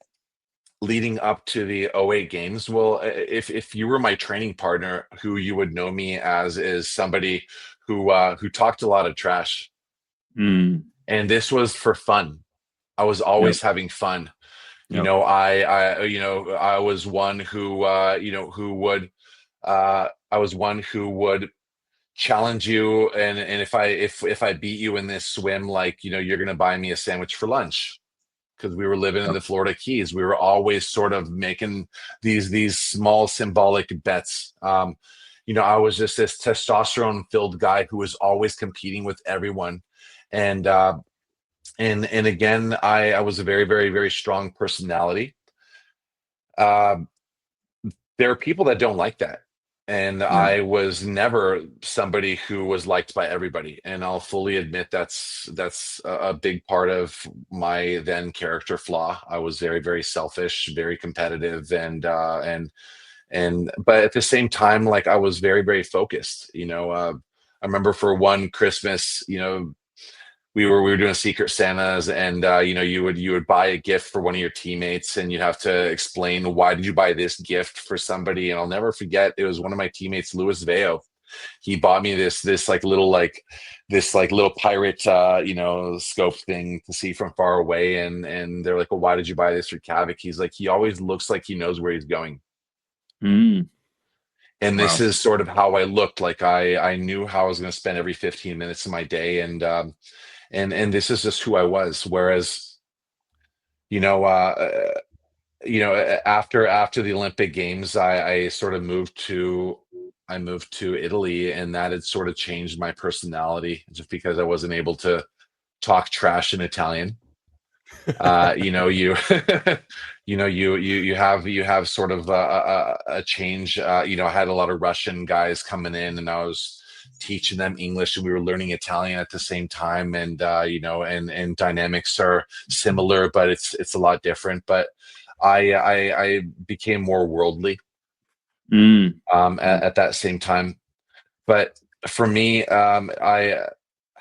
leading up to the 08 games? Well, if you were my training partner, who you would know me as is somebody who talked a lot of trash. And this was for fun. I was always having fun. Yep. I was one who, I was one who would challenge you, and if I beat you in this swim, like, you're gonna buy me a sandwich for lunch. Because we were living in the Florida Keys, we were always sort of making these small symbolic bets. I was just this testosterone filled guy who was always competing with everyone, and again, I was a very, very, very strong personality. Uh, there are people that don't like that. And Yeah. I was never somebody who was liked by everybody. And I'll fully admit that's a big part of my then character flaw. I was very, very selfish, very competitive, and but at the same time, like, I was very, very focused. I remember for one Christmas, we were doing Secret Santas, and you would buy a gift for one of your teammates, and you'd have to explain, why did you buy this gift for somebody. And I'll never forget, it was one of my teammates, Louis Veo. He bought me this little pirate scope thing to see from far away, and they're like, well, why did you buy this for Kavik? He's like, he always looks like he knows where he's going. Mm. And this Wow. is sort of how I looked. Like, I knew how I was going to spend every 15 minutes of my day, and this is just who I was. Whereas, you know, uh, after the Olympic Games, I sort of moved to Italy, and that had sort of changed my personality, just because I wasn't able to talk trash in Italian. You you have sort of a change. I had a lot of Russian guys coming in, and I was teaching them English, and we were learning Italian at the same time. And and dynamics are similar, but it's a lot different. But I became more worldly Mm. at that same time. But for me, I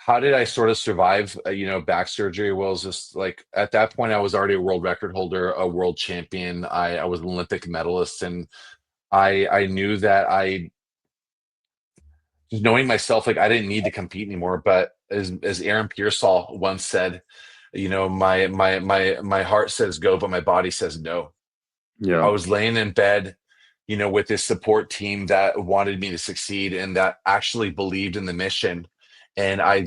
how did I sort of survive, back surgery? Well, it's just like, at that point, I was already a world record holder, a world champion. I was an Olympic medalist, and I knew that, just knowing myself, like, I didn't need to compete anymore. But as Aaron Pearsall once said, my heart says go, but my body says no. I Yeah. was laying in bed, with this support team that wanted me to succeed, and that actually believed in the mission. And I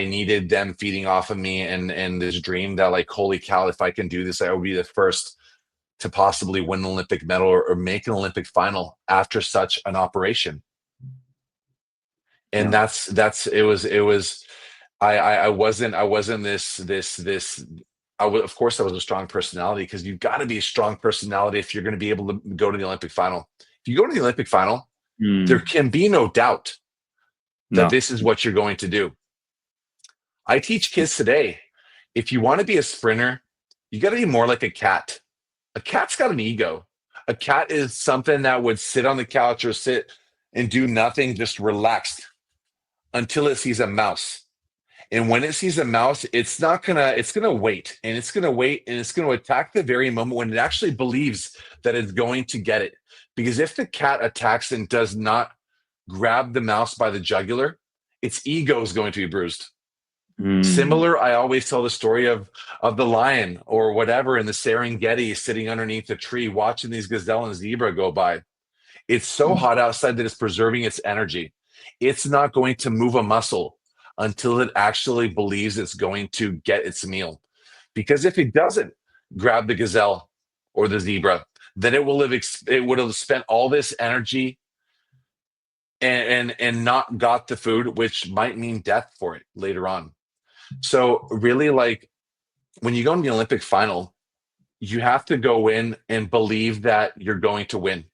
needed them feeding off of me, and this dream that, like, holy cow, if I can do this, I will be the first to possibly win an Olympic medal, or make an Olympic final after such an operation. And Yeah. it was I wasn't this. Of course, I was a strong personality, because you've got to be a strong personality if you're going to be able to go to the Olympic final. If you go to the Olympic final, there Mm. can be no doubt that No. this is what you're going to do. I teach kids today, if you want to be a sprinter, you got to be more like a cat. A cat's got an ego. A cat is something that would sit on the couch or sit and do nothing, just relaxed, until it sees a mouse. And when it sees a mouse, it's gonna wait, and it's gonna wait, and it's gonna attack the very moment when it actually believes that it's going to get it. Because if the cat attacks and does not grab the mouse by the jugular, its ego is going to be bruised. Mm. Similar, I always tell the story of the lion or whatever in the Serengeti, sitting underneath a tree watching these gazelle and zebra go by. It's so hot outside that it's preserving its energy. It's not going to move a muscle until it actually believes it's going to get its meal. Because if it doesn't grab the gazelle or the zebra, then it would have spent all this energy and not got the food, which might mean death for it later on. So really, like, when you go in the Olympic final, you have to go in and believe that you're going to win.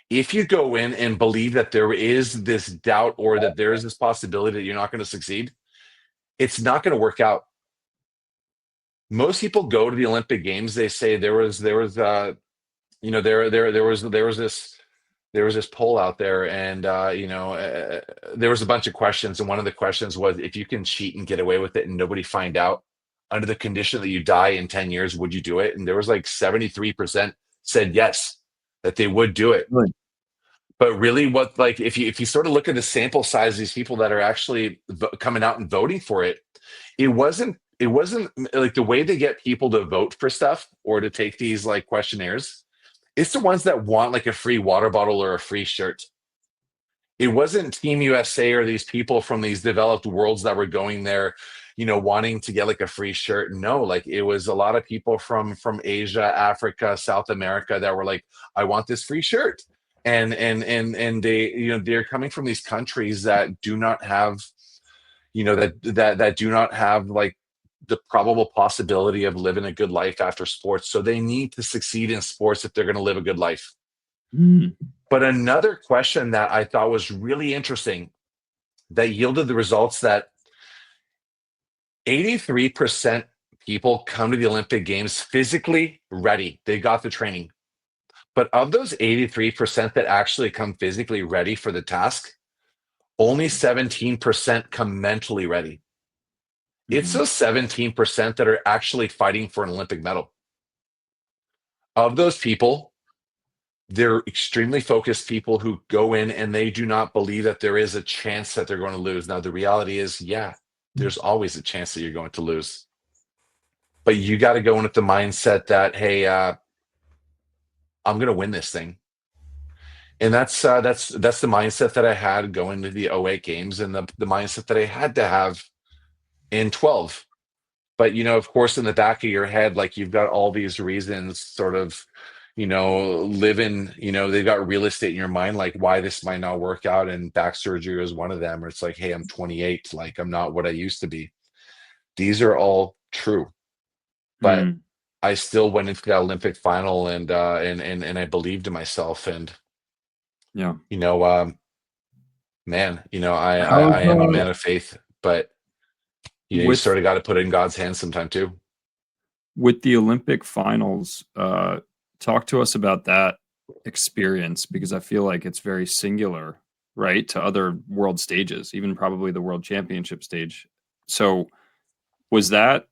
If you go in and believe that there is this doubt, or that there is this possibility that you're not going to succeed, it's not going to work out. Most people go to the Olympic Games. They say there was this poll out there, and there was a bunch of questions, and one of the questions was, if you can cheat and get away with it and nobody find out, under the condition that you die in 10 years, would you do it? And there was like 73% said yes, that they would do it. Really? But really, what, like, if you sort of look at the sample size of these people that are actually coming out and voting for it, it wasn't like, the way they get people to vote for stuff or to take these, like, questionnaires. It's the ones that want, like, a free water bottle or a free shirt. It wasn't Team USA or these people from these developed worlds that were going there, wanting to get like a free shirt. No, like it was a lot of people from Asia, Africa, South America that were like, I want this free shirt. And they, they're coming from these countries that do not have, that do not have like the probable possibility of living a good life after sports. So they need to succeed in sports if they're going to live a good life. But another question that I thought was really interesting that yielded the results that 83% people come to the Olympic Games physically ready. They got the training. But of those 83% that actually come physically ready for the task, only 17% come mentally ready. It's those 17% that are actually fighting for an Olympic medal. Of those people, they're extremely focused people who go in and they do not believe that there is a chance that they're going to lose. Now, the reality is, yeah, there's always a chance that you're going to lose. But you got to go in with the mindset that, hey, I'm going to win this thing. And that's the mindset that I had going to the 08 games and the mindset that I had to have in 12. But, of course, in the back of your head, like you've got all these reasons sort of, living, they've got real estate in your mind, like why this might not work out. And back surgery was one of them. Or it's like, hey, I'm 28. Like I'm not what I used to be. These are all true. But I still went into that Olympic final and I believed in myself. And, yeah, man, I am a man of faith, but you sort of got to put it in God's hands sometime too. With the Olympic finals, talk to us about that experience, because I feel like it's very singular, right, to other world stages, even probably the World Championship stage. So was that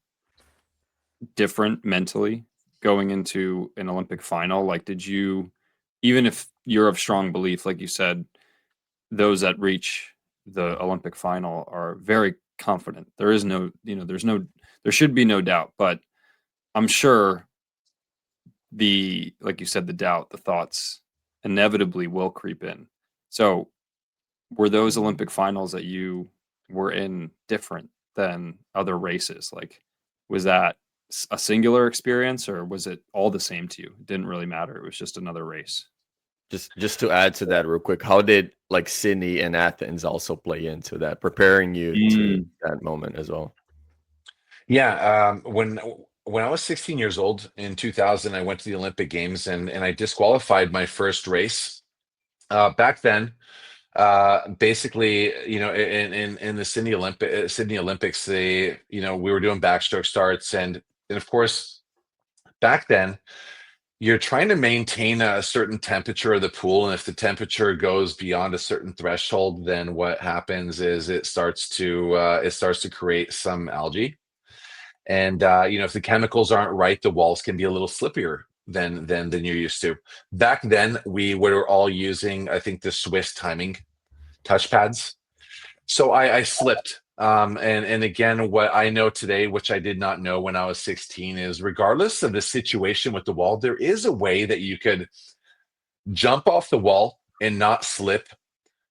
different mentally going into an Olympic final? Like, did you, even if you're of strong belief, like you said, those that reach the Olympic final are very confident. There is no, there should be no doubt, but I'm sure like you said, the doubt, the thoughts inevitably will creep in. So were those Olympic finals that you were in different than other races? Like, was that a singular experience or was it all the same to you? It didn't really matter. It was just another race. Just to add to that real quick, how did like Sydney and Athens also play into that, preparing you to that moment as well? Yeah, when I was 16 years old in 2000, I went to the Olympic Games and I disqualified my first race. Back then, basically, in the Sydney Olympics, we were doing backstroke starts and of course, back then, you're trying to maintain a certain temperature of the pool, and if the temperature goes beyond a certain threshold, then what happens is it starts to create some algae. And if the chemicals aren't right, the walls can be a little slippier than you're used to. Back then, we were all using, I think, the Swiss timing touchpads. So I slipped. And again, what I know today, which I did not know when I was 16, is regardless of the situation with the wall, there is a way that you could jump off the wall and not slip,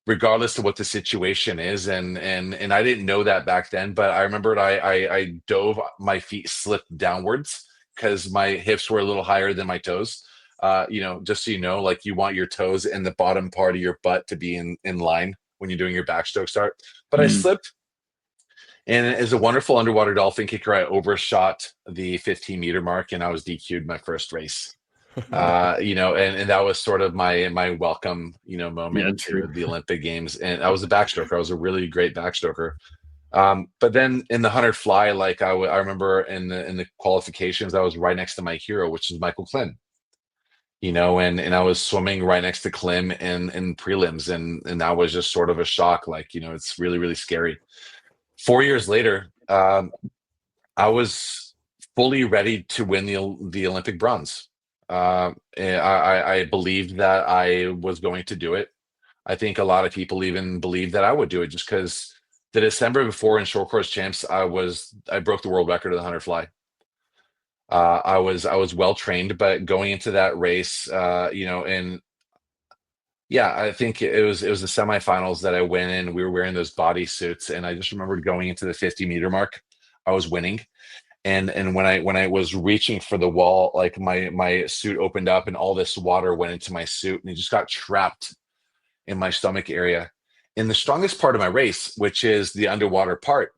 regardless of what the situation is. And I didn't know that back then, but I remembered I dove, my feet slipped downwards because my hips were a little higher than my toes. Just so you know, like you want your toes and the bottom part of your butt to be in line when you're doing your backstroke start. But I slipped. And as a wonderful underwater dolphin kicker, I overshot the 15-meter mark and I was DQ'd my first race. And that was sort of my welcome, moment to the Olympic Games. And I was a backstroker. I was a really great backstroker. But then in the 100 fly, like I remember in the qualifications, I was right next to my hero, which is Michael Klim. And I was swimming right next to Klim in prelims, and that was just sort of a shock. Like, it's really, really scary. 4 years later, I was fully ready to win the Olympic bronze. I believed that I was going to do it. I think a lot of people even believed that I would do it, just because the December before in short course champs, I broke the world record of the 100 fly. I was well trained, but going into that race, and Yeah, I think it was the semifinals that I went in. We were wearing those body suits, and I just remember going into the 50-meter mark. I was winning, and when I was reaching for the wall, like my suit opened up, and all this water went into my suit, and it just got trapped in my stomach area. In the strongest part of my race, which is the underwater part,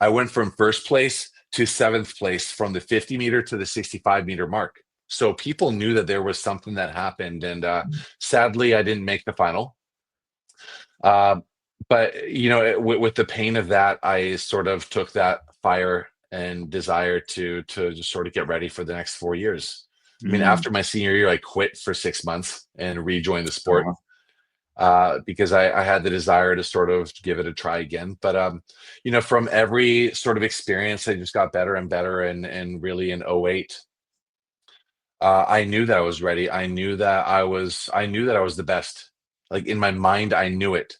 I went from first place to seventh place from the 50-meter to the 65-meter mark. So people knew that there was something that happened, and sadly, I didn't make the final. Uh, but with the pain of that, I sort of took that fire and desire to just sort of get ready for the next 4 years. I mean, Mm. after my senior year, I quit for 6 months and rejoined the Oh, sport wow. because I had the desire to sort of give it a try again. But from every sort of experience, I just got better and better. And really in '08, I knew that I was ready. I knew that I was the best. Like in my mind, I knew it.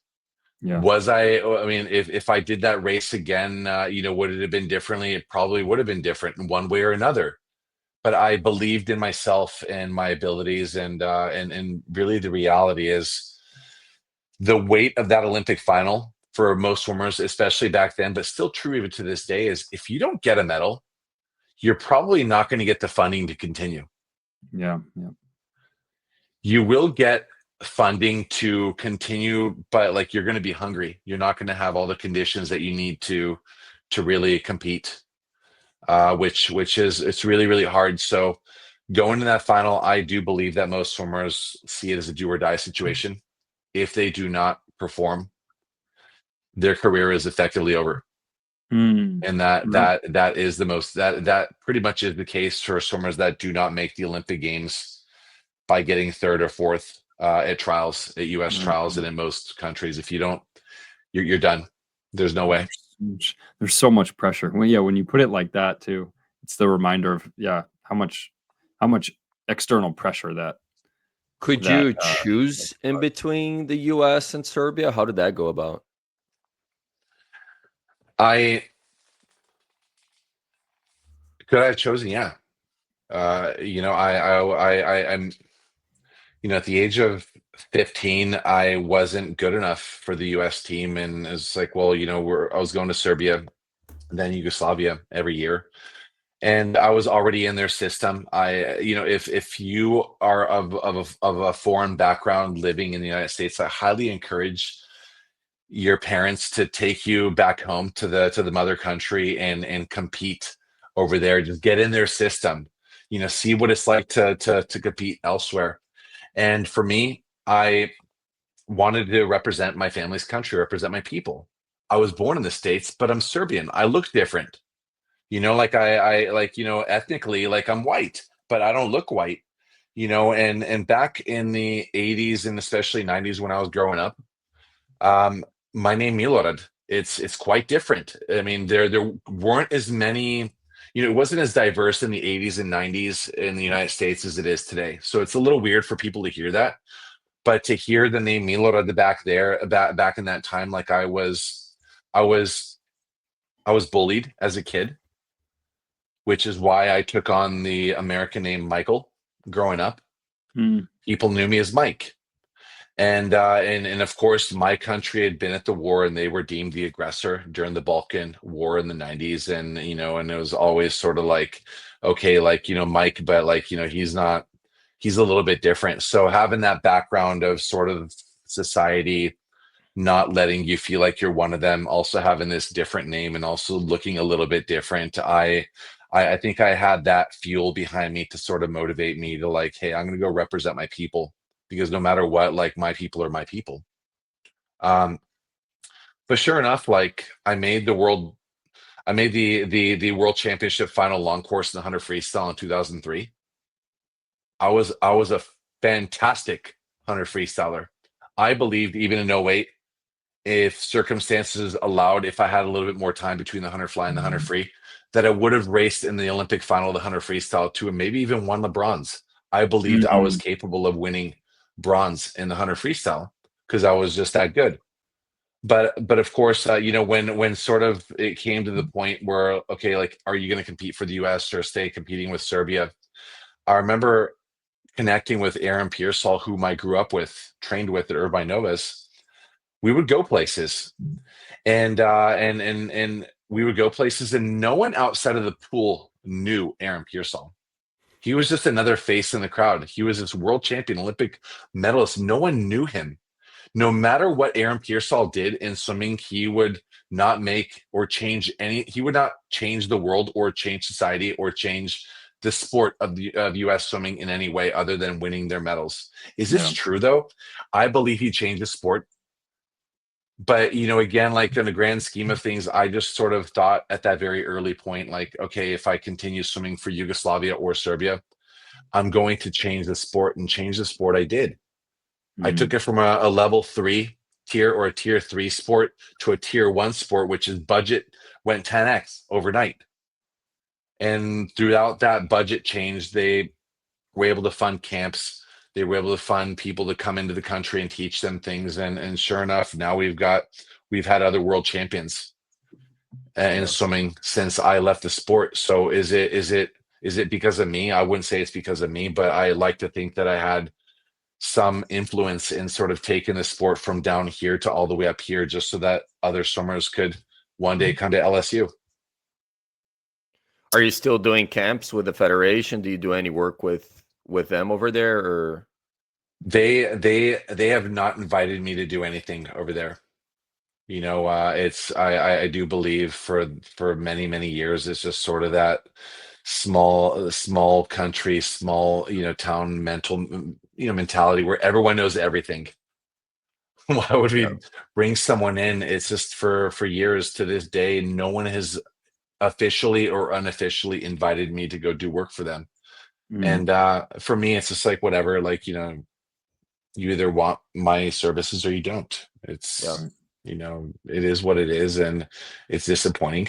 Yeah. Was I? I mean, if I did that race again, would it have been differently? It probably would have been different in one way or another. But I believed in myself and my abilities, and really the reality is the weight of that Olympic final for most swimmers, especially back then, but still true even to this day, is if you don't get a medal, you're probably not going to get the funding to continue. Yeah. Yeah. You will get funding to continue, but like you're going to be hungry. You're not going to have all the conditions that you need to really compete, which is it's really really hard. So going to that final, I do believe that most swimmers see it as a do or die situation. If they do not perform, their career is effectively over. Mm. And that Right. that is the most that pretty much is the case for swimmers that do not make the Olympic Games by getting third or fourth at trials, at US Right. trials, and in most countries. If you don't, you're done. There's no way. There's so much pressure. When you put it like that too, it's the reminder of how much external pressure Could that you choose in between the US and Serbia? How did that go about? I could I have chosen, yeah. I'm at the age of 15, I wasn't good enough for the US team, and it's like, well, I was going to Serbia, then Yugoslavia every year, and I was already in their system. If you are of a foreign background living in the United States, I highly encourage your parents to take you back home to the mother country and compete over there. Just get in their system, see what it's like to compete elsewhere. And for me, I wanted to represent my family's country, represent my people. I was born in the States, but I'm Serbian. I look different. Like ethnically, like I'm white, but I don't look white. And back in the '80s and especially '90s when I was growing up, um, my name Milorad. It's quite different. I mean, there weren't as many. It wasn't as diverse in the '80s and '90s in the United States as it is today. So it's a little weird for people to hear that. But to hear the name Milorad back in that time, like I was, I was bullied as a kid, which is why I took on the American name Michael growing up. Mm. People knew me as Mike. And of course, my country had been at the war, and they were deemed the aggressor during the Balkan War in the '90s. And it was always sort of like, okay, like Mike, but like he's not, he's a little bit different. So having that background of sort of society not letting you feel like you're one of them, also having this different name and also looking a little bit different, I think I had that fuel behind me to sort of motivate me to like, hey, I'm going to go represent my people, because no matter what, like my people are my people. Um, but sure enough, like I made the world championship final long course in the 100 freestyle in 2003. I was a fantastic 100 freestyler. I believed even in '08, if circumstances allowed, if I had a little bit more time between the 100 fly and the 100 free, that I would have raced in the Olympic final of the 100 freestyle too, and maybe even won the bronze. I believed I was Mm. capable of winning bronze in the 100 freestyle because I was just that good. But of course, when sort of it came to the point where, okay, like, are you going to compete for the US or stay competing with Serbia? I remember connecting with Aaron Pearsall, whom I grew up with, trained with at Irvine Novas, we would go places, and we would go places, and no one outside of the pool knew Aaron Pearsall. He was just another face in the crowd. He was this world champion, Olympic medalist. No one knew him. No matter what Aaron Pearsall did in swimming, he would not make or change any. He would not change the world or change society or change the sport of U.S. swimming in any way other than winning their medals. Is this true though? I believe he changed the sport. But, again, like in the grand scheme of things, I just sort of thought at that very early point, like, okay, if I continue swimming for Yugoslavia or Serbia, I'm going to change the sport, and change the sport I did. I took it from a level 3 tier or a tier 3 sport to a tier 1 sport, which is budget went 10x overnight. And throughout that budget change, they were able to fund camps. They were able to fund people to come into the country and teach them things. And sure enough, now we've had other world champions in swimming since I left the sport. So is it because of me? I wouldn't say it's because of me, but I like to think that I had some influence in sort of taking the sport from down here to all the way up here, just so that other swimmers could one day come to LSU. Are you still doing camps with the federation? Do you do any work with them over there, or they have not invited me to do anything over there? It's I do believe for many years it's just sort of that small country, small town mentality where everyone knows everything. Why would we bring someone in? It's just for years to this day, no one has officially or unofficially invited me to go do work for them. And for me, it's just like, whatever, like, you either want my services or you don't. It's, it is what it is, and it's disappointing.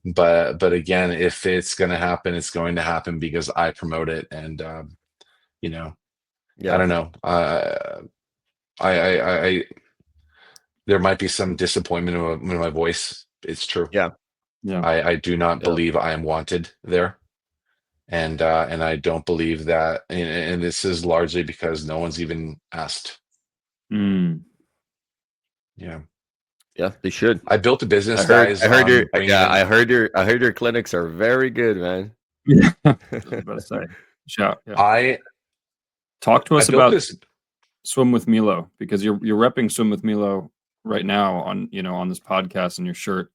But again, if it's going to happen, it's going to happen because I promote it. And, I don't know. I there might be some disappointment in my voice. It's true. Yeah. I do not believe I am wanted there. And I don't believe that, and this is largely because no one's even asked. Yeah, they should. I built a business, guys. I heard your clinics are very good, man. Yeah, about to say. Shout. Yeah. Talk to us about Swim with Milo, because you're repping Swim with Milo right now on this podcast in your shirt,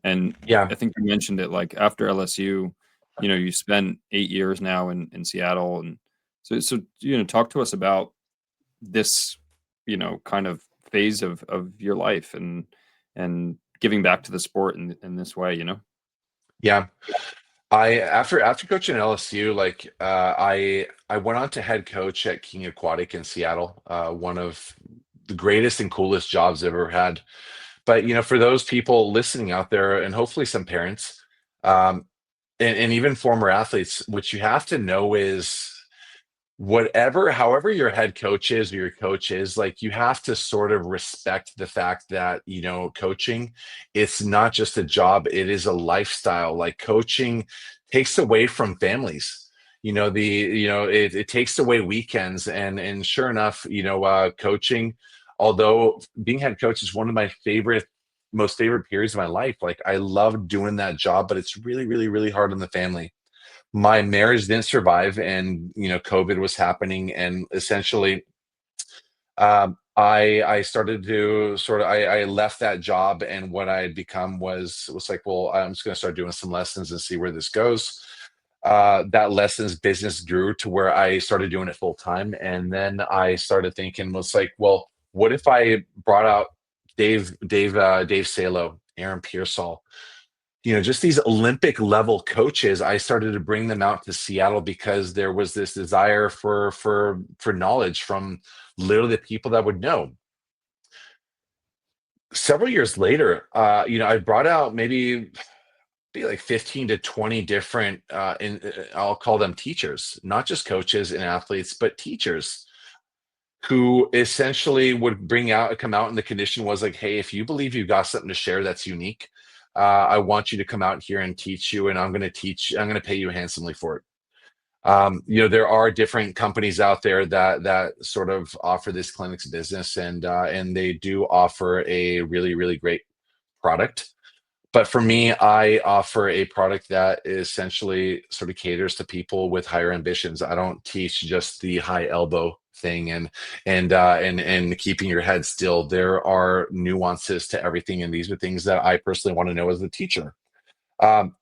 and I think you mentioned it, like after LSU. You spent 8 years now in Seattle, and so talk to us about this, kind of phase of your life and giving back to the sport in this way, Yeah, after coaching at LSU, like I went on to head coach at King Aquatic in Seattle, one of the greatest and coolest jobs I've ever had. But for those people listening out there, and hopefully some parents, and even former athletes, what you have to know is however your head coach is or your coach is, like, you have to sort of respect the fact that, coaching, it's not just a job, it is a lifestyle. Like, coaching takes away from families. It takes away weekends, and sure enough, coaching, although being head coach is one of my most favorite periods of my life. Like, I love doing that job, but it's really, really, really hard on the family. My marriage didn't survive, and COVID was happening, and essentially I started to I left that job, and what I had become was like, well, I'm just going to start doing some lessons and see where this goes. That lessons business grew to where I started doing it full time, and then I started thinking, was like, well, what if I brought out Dave Salo, Aaron Pearsall, just these Olympic level coaches. I started to bring them out to Seattle because there was this desire for knowledge from literally the people that would know. Several years later, I brought out maybe like 15 to 20 different, I'll call them teachers, not just coaches and athletes, but teachers, who essentially would come out, and the condition was like, hey, if you believe you've got something to share that's unique, I want you to come out here and teach you, and I'm going to pay you handsomely for it. There are different companies out there that sort of offer this clinics business, and they do offer a really, really great product. But for me, I offer a product that essentially sort of caters to people with higher ambitions. I don't teach just the high elbow thing and keeping your head still. There are nuances to everything, and these are things that I personally want to know as a teacher. Um,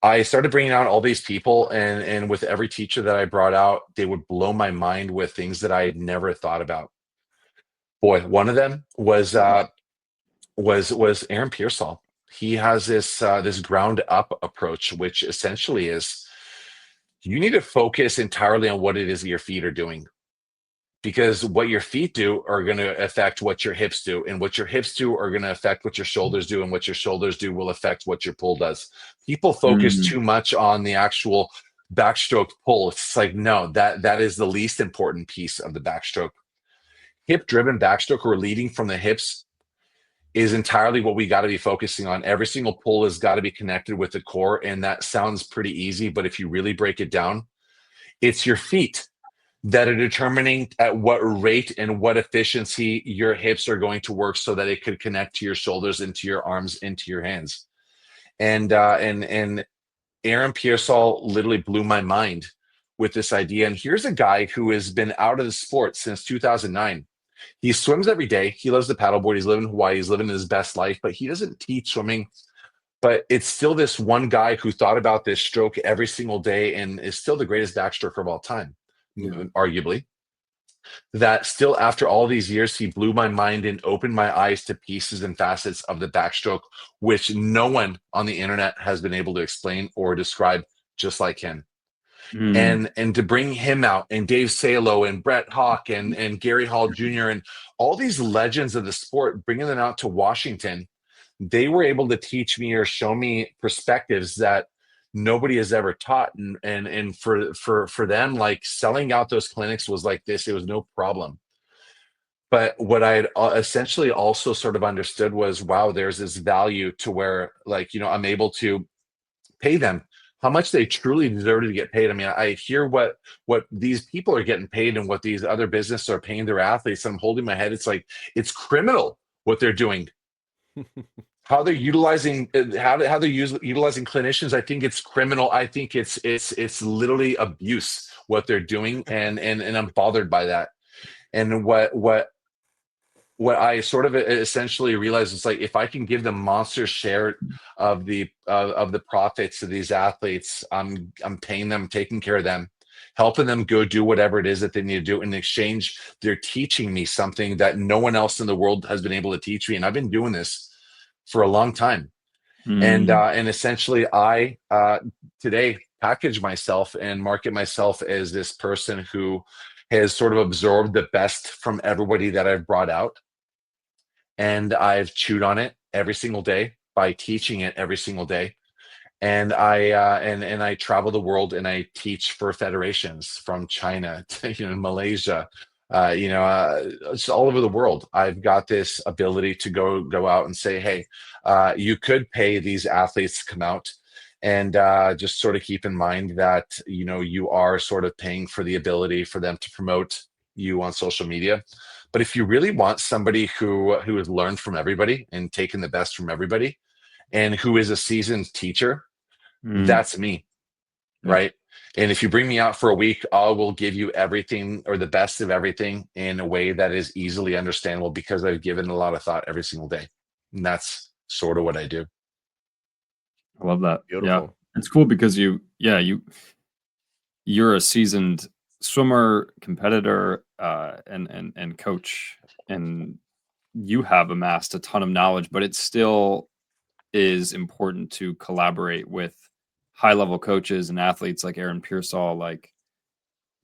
I started bringing out all these people, and with every teacher that I brought out, they would blow my mind with things that I had never thought about. Boy, one of them was Aaron Pearsall. He has this ground up approach, which essentially is you need to focus entirely on what it is your feet are doing, because what your feet do are going to affect what your hips do, and what your hips do are going to affect what your shoulders do, and what your shoulders do will affect what your pull does. People focus too much on the actual backstroke pull. It's like, no, that is the least important piece of the backstroke. Hip driven backstroke, or leading from the hips, is entirely what we got to be focusing on. Every single pull has got to be connected with the core, and that sounds pretty easy, but if you really break it down, it's your feet that are determining at what rate and what efficiency your hips are going to work, so that it could connect to your shoulders, into your arms, into your hands. And Aaron Pearsall literally blew my mind with this idea. And here's a guy who has been out of the sport since 2009. He swims every day. He loves the paddleboard. He's living in Hawaii. He's living his best life, but he doesn't teach swimming. But it's still this one guy who thought about this stroke every single day, and is still the greatest backstroker of all time, arguably. That still, after all these years, he blew my mind and opened my eyes to pieces and facets of the backstroke, which no one on the internet has been able to explain or describe just like him. And to bring him out, and Dave Salo and Brett Hawk and Gary Hall Jr. and all these legends of the sport, bringing them out to Washington, they were able to teach me or show me perspectives that nobody has ever taught. And for them, like, selling out those clinics was like this. It was no problem. But what I had essentially also sort of understood was, wow, there's this value to where, like, I'm able to pay them how much they truly deserve to get paid. I mean, I hear what these people are getting paid and what these other businesses are paying their athletes. I'm holding my head. It's like, it's criminal what they're doing. How they're utilizing utilizing clinicians. I think it's criminal. I think it's literally abuse what they're doing, and I'm bothered by that. And what I sort of essentially realized is, like, if I can give them monster share of the profits of these athletes, I'm paying them, taking care of them, helping them go do whatever it is that they need to do. In exchange, they're teaching me something that no one else in the world has been able to teach me. And I've been doing this for a long time. And essentially, I today package myself and market myself as this person who has sort of absorbed the best from everybody that I've brought out. And I've chewed on it every single day by teaching it every single day. And I travel the world, and I teach for federations from China to Malaysia, it's all over the world. I've got this ability to go out and say, hey, you could pay these athletes to come out, and just sort of keep in mind that you are sort of paying for the ability for them to promote you on social media. But if you really want somebody who has learned from everybody and taken the best from everybody, and who is a seasoned teacher, that's me, right? And if you bring me out for a week, I will give you everything, or the best of everything, in a way that is easily understandable, because I've given a lot of thought every single day. And that's sort of what I do. I love that. Beautiful. Yeah, it's cool because you're a seasoned swimmer, competitor, and coach, and you have amassed a ton of knowledge, but it still is important to collaborate with high-level coaches and athletes like Aaron Pearsall, like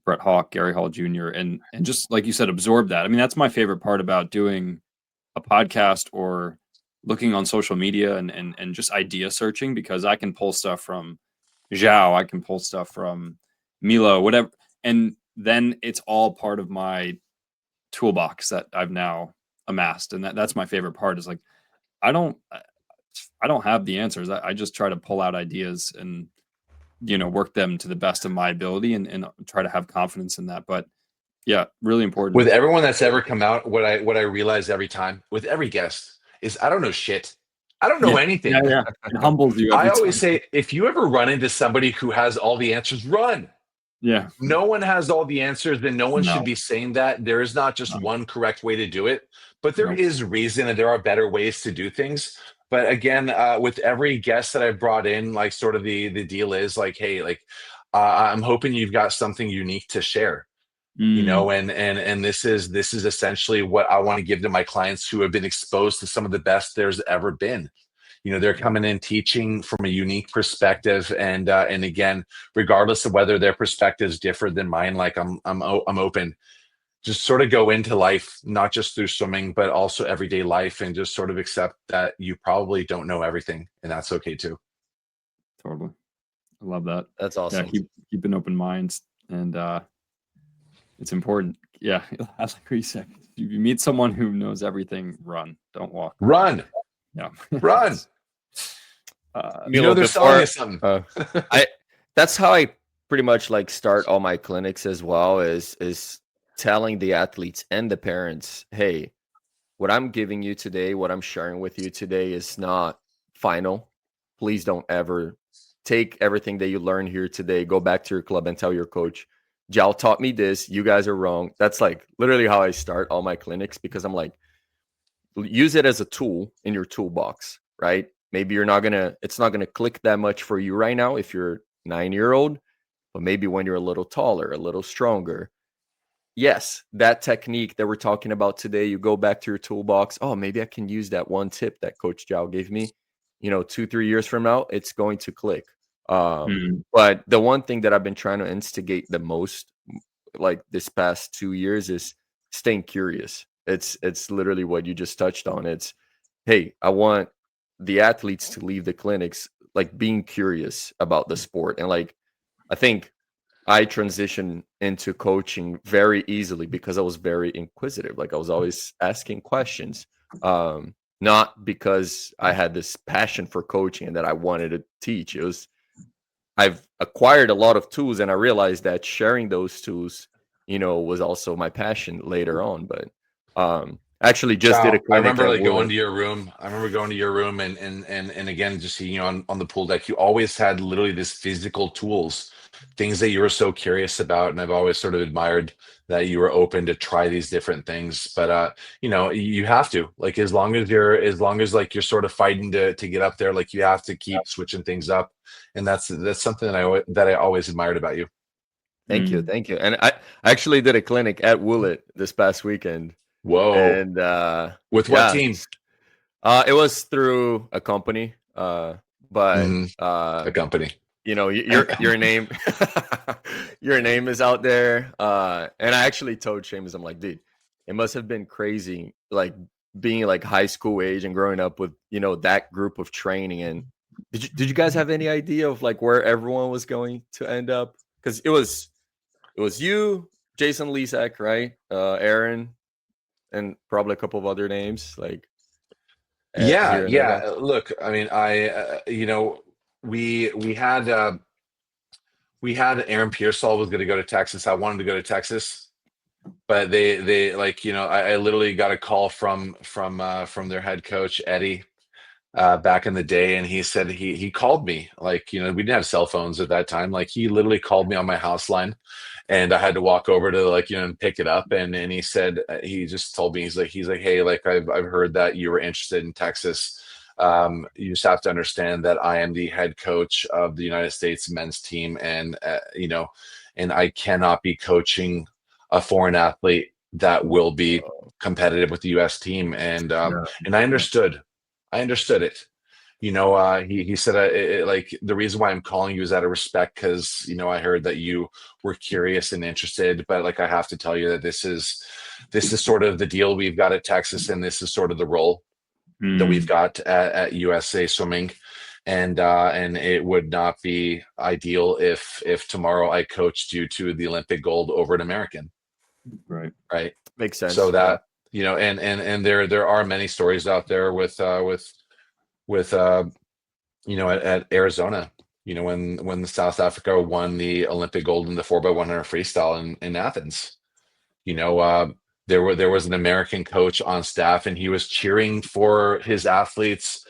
Brett Hawk, Gary Hall Jr., and just like you said, absorb that. I mean, that's my favorite part about doing a podcast or looking on social media and just idea searching, because I can pull stuff from Zhao, I can pull stuff from Milo, whatever, and then it's all part of my toolbox that I've now amassed. And that's my favorite part, is like, I don't have the answers. I just try to pull out ideas and work them to the best of my ability and try to have confidence in that. But yeah, really important. With everyone that's ever come out, what I realize every time with every guest is I don't know shit. I don't know anything. Yeah. It humbles you. I always say, if you ever run into somebody who has all the answers, run. Yeah. No one has all the answers, and no one should be saying that. There is not just one correct way to do it, but there is reason and there are better ways to do things. But again, with every guest that I've brought in, like sort of the deal is like, hey, like I'm hoping you've got something unique to share. And this is essentially what I want to give to my clients who have been exposed to some of the best there's ever been. They're coming in teaching from a unique perspective, and again, regardless of whether their perspectives differ than mine, like I'm open. Just sort of go into life, not just through swimming, but also everyday life, and just sort of accept that you probably don't know everything, and that's okay too. Totally, I love that. That's awesome. Yeah, keep an open mind, and it's important. Yeah, that's like what you said. If you meet someone who knows everything, run. Don't walk. Run. Yeah, run. They're selling you something. That's how I pretty much like start all my clinics as well. Is telling the athletes and the parents, hey, what I'm giving you today, what I'm sharing with you today is not final. Please don't ever take everything that you learn here today, go back to your club and tell your coach, Jal taught me this, you guys are wrong. That's like literally how I start all my clinics, because I'm like, use it as a tool in your toolbox, right? Maybe it's not gonna click that much for you right now if you're 9-year-old, but maybe when you're a little taller, a little stronger. Yes, that technique that we're talking about today, you go back to your toolbox. Oh, maybe I can use that one tip that Coach Jao gave me. 2-3 years from now, it's going to click. But the one thing that I've been trying to instigate the most, like this past 2 years, is staying curious. It's literally what you just touched on. It's, hey, I want the athletes to leave the clinics like being curious about the sport. And like, I think I transitioned into coaching very easily because I was very inquisitive. Like I was always asking questions, not because I had this passion for coaching and that I wanted to teach. I've acquired a lot of tools, and I realized that sharing those tools, was also my passion later on. But actually just did a clinic. I remember like going to your room. I remember going to your room and again, just seeing you on the pool deck. You always had literally this physical tools, things that you were so curious about, and I've always sort of admired that you were open to try these different things. But you have to, like, as long as like you're sort of fighting to get up there, like you have to keep switching things up, and that's something that I always admired about you. Thank you. And I actually did a clinic at Woolett this past weekend. Whoa! And with what team? It was through a company, but a company. Your name your name is out there, and I actually told Seamus, I'm like, dude, it must have been crazy, like being like high school age and growing up with that group of training. And did you guys have any idea of like where everyone was going to end up? Because it was you, Jason Lisak, right, Aaron, and probably a couple of otpeother names, like yeah. Look, I mean, we had Aaron Pearsall was going to go to Texas. I wanted to go to Texas, but they like, I literally got a call from their head coach, Eddie, back in the day. And he said, he called me, like, we didn't have cell phones at that time. Like he literally called me on my house line, and I had to walk over to like, and pick it up. And he said, he just told me, he's like, hey, like I've heard that you were interested in Texas. You just have to understand that I am the head coach of the United States men's team, and and I cannot be coaching a foreign athlete that will be competitive with the U.S. team. And and I understood it. He said, like, the reason why I'm calling you is out of respect, because I heard that you were curious and interested, but like I have to tell you that this is sort of the deal we've got at Texas, and this is sort of the role that we've got at USA Swimming, and it would not be ideal if tomorrow I coached you to the Olympic gold over an American. Right. Makes sense. So that and there are many stories out there with at Arizona, You know, when South Africa won the Olympic gold in the 4x100 freestyle in Athens, you know, there was an American coach on staff, and he was cheering for his athletes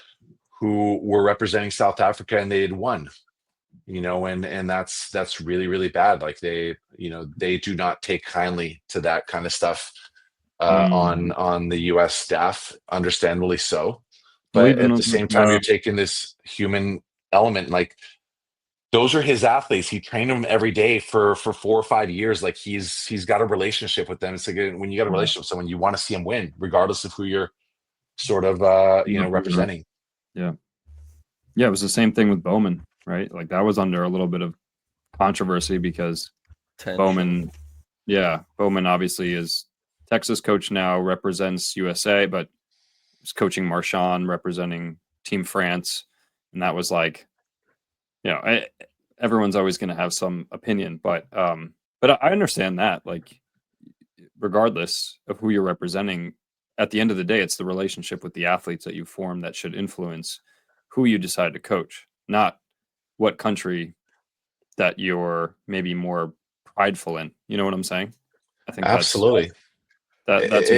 who were representing South Africa, and they had won. You know, and that's really, really bad. Like they do not take kindly to that kind of stuff on the U.S. staff, understandably so. But at the same time, you're taking this human element. Like, those are his athletes. He trained them every day for 4 or 5 years. Like, he's got a relationship with them. It's like when you got a relationship with someone, you want to see them win, regardless of who you're sort of representing. Yeah. It was the same thing with Bowman, right? Like, that was under a little bit of controversy because Bowman obviously is Texas coach now, represents USA, but was coaching Marchand, representing Team France, and that was like, everyone's always going to have some opinion, but I understand that. Like, regardless of who you're representing, at the end of the day, it's the relationship with the athletes that you form that should influence who you decide to coach, not what country that you're maybe more prideful in. You know what I'm saying? I think absolutely. That's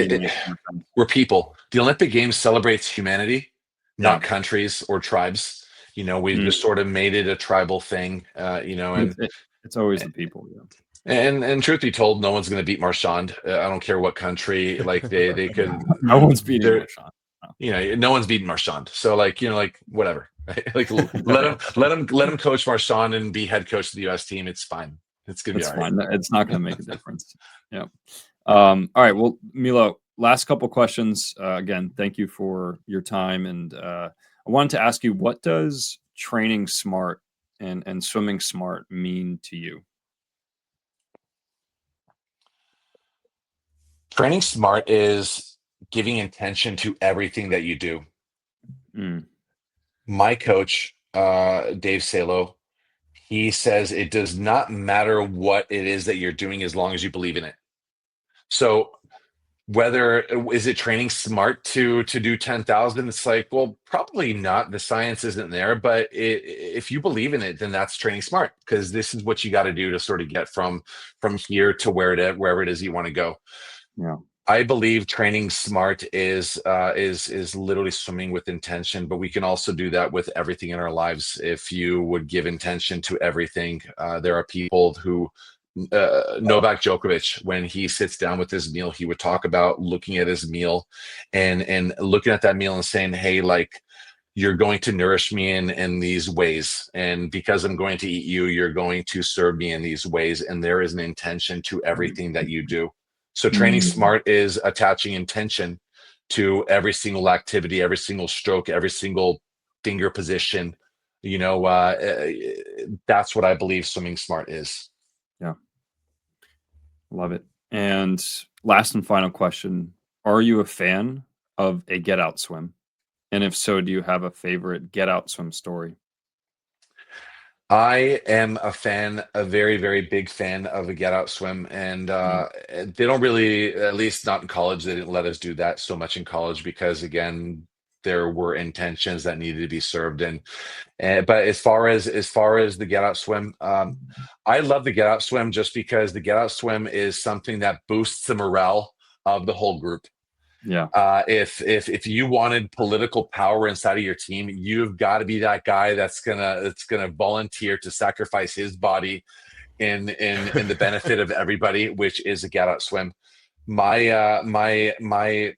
we're people. The Olympic Games celebrates humanity, not countries or tribes. You know, we've just sort of made it a tribal thing. And it's always the people. Yeah. And truth be told, no one's going to beat Marchand. I don't care what country. Like they could. No one's beating Marchand. No. You know, no one's beating Marchand. So whatever. Right? Like let him coach Marchand and be head coach of the U.S. team. It's fine. It's gonna be all right. Fine. It's not going to make a difference. Yeah. All right. Well, Milo, last couple questions. Again, thank you for your time. And I wanted to ask you, what does training smart and swimming smart mean to you? Training smart is giving intention to everything that you do. My coach, Dave Salo, he says it does not matter what it is that you're doing as long as you believe in it. So is it training smart to do 10,000? It's like, well, probably not. The science isn't there, but if you believe in it, then that's training smart, because this is what you got to do to sort of get from here to wherever it is you want to go. Yeah. I believe training smart is literally swimming with intention, but we can also do that with everything in our lives. If you would give intention to everything, there are people who, Novak Djokovic, when he sits down with his meal, he would talk about looking at his meal and looking at that meal and saying, hey, like, you're going to nourish me in these ways. And because I'm going to eat you, you're going to serve me in these ways. And there is an intention to everything that you do. So training smart is attaching intention to every single activity, every single stroke, every single finger position. You know, that's what I believe swimming smart is. Yeah. Love it. And last and final question, are you a fan of a get out swim? And if so, do you have a favorite get out swim story? I am a very, very big fan of a get out swim, and they don't really, at least not in college, they didn't let us do that so much in college because, again, there were intentions that needed to be served. But as far as the get out swim, I love the get out swim just because the get out swim is something that boosts the morale of the whole group. Yeah. If you wanted political power inside of your team, you've got to be that guy that's gonna volunteer to sacrifice his body in the benefit of everybody, which is a get out swim. My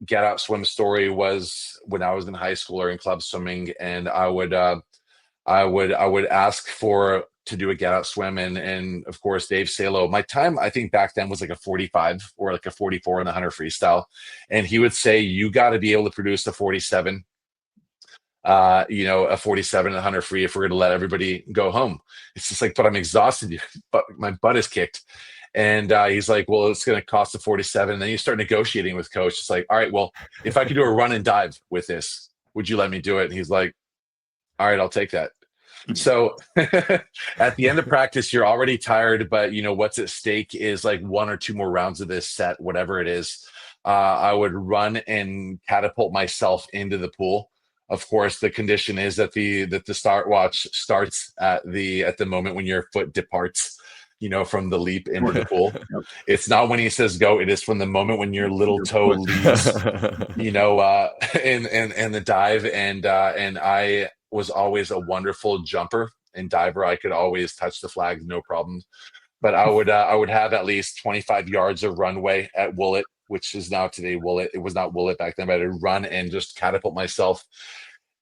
get out swim story was when I was in high school or in club swimming, and I would ask to do a get out swim, and of course Dave Salo, my time I think back then was like a 45 or like a 44 in the 100 freestyle, and he would say you got to be able to produce a 47, a 47 in the 100 free if we're going to let everybody go home. It's just like, but I'm exhausted, but my butt is kicked. And he's like, well, it's going to cost a 47. And then you start negotiating with coach. It's like, all right, well, if I could do a run and dive with this, would you let me do it? And he's like, all right, I'll take that. So at the end of practice, you're already tired, but you know what's at stake is like 1 or 2 more rounds of this set, whatever it is. I would run and catapult myself into the pool Of course, the condition is that the stopwatch starts at the moment when your foot departs, from the leap into the pool. Yep. It's not when he says go. It is from the moment when your little toe leaves, in the dive. And I was always a wonderful jumper and diver. I could always touch the flag, no problem. But I would have at least 25 yards of runway at Woollet, which is now today Woollet. It was not Woollet back then, but I'd run and just catapult myself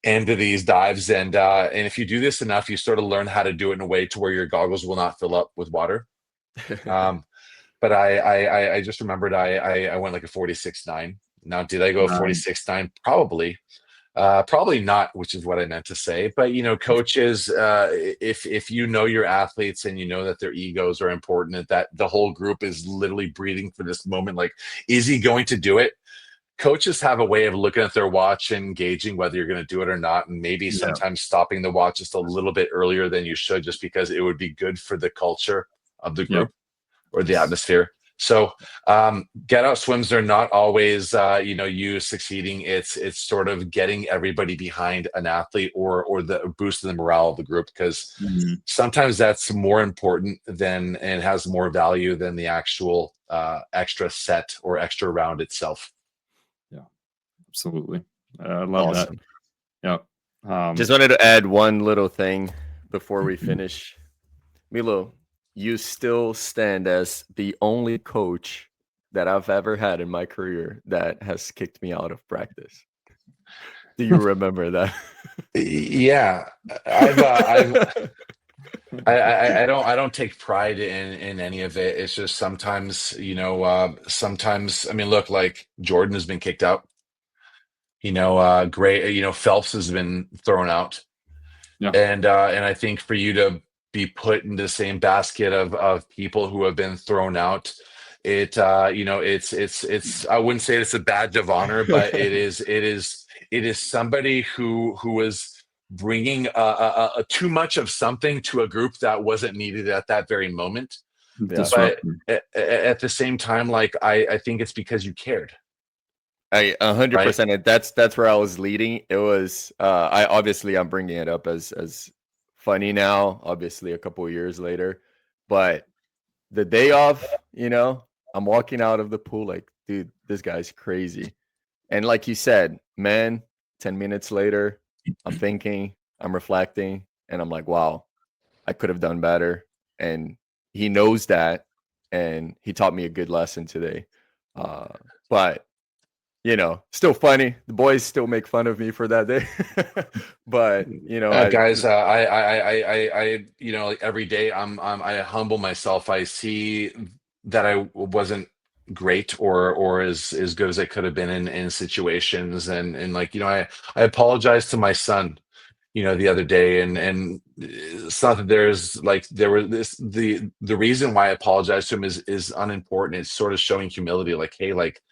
into these dives. And if you do this enough, you sort of learn how to do it in a way to where your goggles will not fill up with water. But I just remembered I went like a 46.9. Now, did I go 46.9? Probably. Probably not, which is what I meant to say. But coaches, if you know your athletes and you know that their egos are important, that the whole group is literally breathing for this moment, like, is he going to do it? Coaches have a way of looking at their watch and gauging whether you're going to do it or not, and maybe sometimes stopping the watch just a little bit earlier than you should, just because it would be good for the culture of the group or the atmosphere. So get out swims are not always you succeeding. It's sort of getting everybody behind an athlete or the boosting the morale of the group, because sometimes that's more important than and has more value than the actual extra set or extra round itself. Yeah, absolutely. I love that. Yeah. Just wanted to add one little thing before we finish. Milo, you still stand as the only coach that I've ever had in my career that has kicked me out of practice. Do you remember that? Yeah, I don't take pride in any of it. It's just sometimes, I mean, look, like Jordan has been kicked out. Great. Phelps has been thrown out. Yeah. And I think for you to be put in the same basket of people who have been thrown out, it's I wouldn't say it's a badge of honor, but it is somebody who is bringing a too much of something to a group that wasn't needed at that very moment. But at the same time, like, I think it's because you cared. 100%. Right? That's where I was leading. It was I'm bringing it up as funny now, obviously a couple of years later, but the day off, I'm walking out of the pool like, dude, this guy's crazy. And like you said, man, 10 minutes later, I'm thinking, I'm reflecting, and I'm like, wow, I could have done better. And he knows that, and he taught me a good lesson today. But still funny. The boys still make fun of me for that day. But guys, I every day I humble myself. I see that I wasn't great or as good as I could have been in situations, and like, I apologized to my son, the other day, and it's not that the reason why I apologized to him is unimportant. It's sort of showing humility, like, hey, like,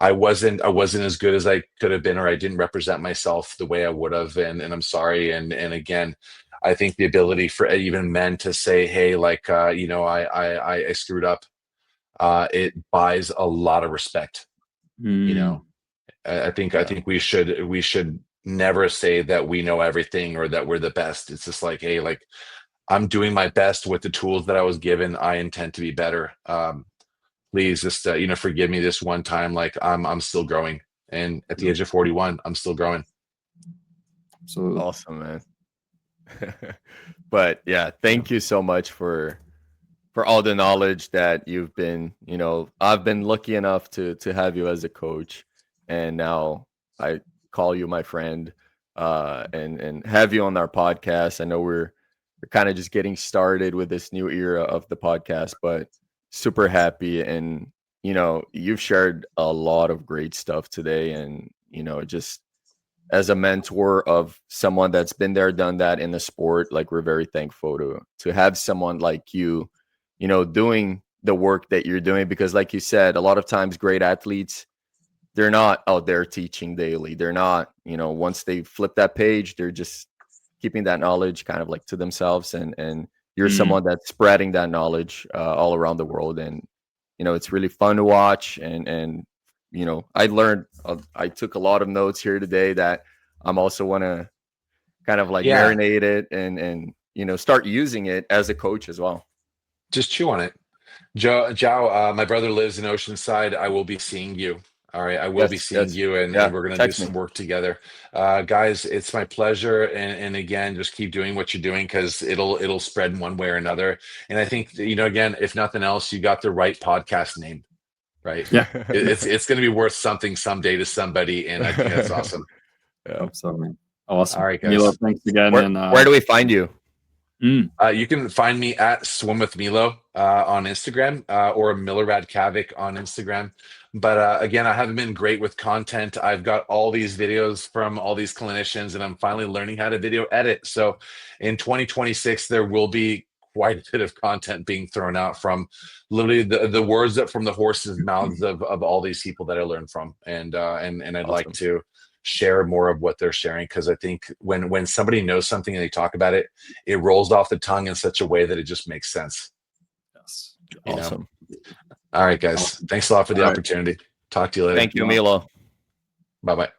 I wasn't as good as I could have been, or I didn't represent myself the way I would have, and I'm sorry. And again, I think the ability for even men to say, hey, like, I screwed up, it buys a lot of respect. I think we should never say that we know everything or that we're the best. It's just like, hey, like, I'm doing my best with the tools that I was given. I intend to be better. Please just forgive me this one time. Like, I'm still growing, and at the age of 41, I'm still growing. Absolutely. Awesome, man. But yeah, thank you so much for all the knowledge that you've been. I've been lucky enough to have you as a coach, and now I call you my friend, and have you on our podcast. I know we're kind of just getting started with this new era of the podcast, but super happy. And you've shared a lot of great stuff today, and just as a mentor of someone that's been there, done that in the sport, like, we're very thankful to have someone like you doing the work that you're doing, because like you said, a lot of times great athletes, they're not out there teaching daily. They're not, once they flip that page, they're just keeping that knowledge kind of like to themselves, and you're someone that's spreading that knowledge all around the world. And it's really fun to watch, and I learned, I took a lot of notes here today that I'm also want to kind of like Yeah. marinate it and start using it as a coach as well. Just chew on it. Joe, my brother lives in Oceanside. I will be seeing you. All right, I will be seeing you, and we're going to do some work together. Guys, it's my pleasure. And again, just keep doing what you're doing, because it'll spread in one way or another. And I think, again, if nothing else, you got the right podcast name, right? Yeah. It's going to be worth something someday to somebody, and I think that's awesome. Yeah. Hope so, man. Awesome. All right, guys. Milo, thanks again. Where do we find you? You can find me at Swim with Milo on Instagram, or Milorad Čavić on Instagram. But again, I haven't been great with content. I've got all these videos from all these clinicians, and I'm finally learning how to video edit. So in 2026, there will be quite a bit of content being thrown out from literally the words that from the horses' mouths of all these people that I learned from. And I'd like to share more of what they're sharing, because I think when somebody knows something and they talk about it, it rolls off the tongue in such a way that it just makes sense. Yes. Awesome. All right, guys. Thanks a lot for the opportunity. Talk to you later. Thank you, Milo. Bye-bye.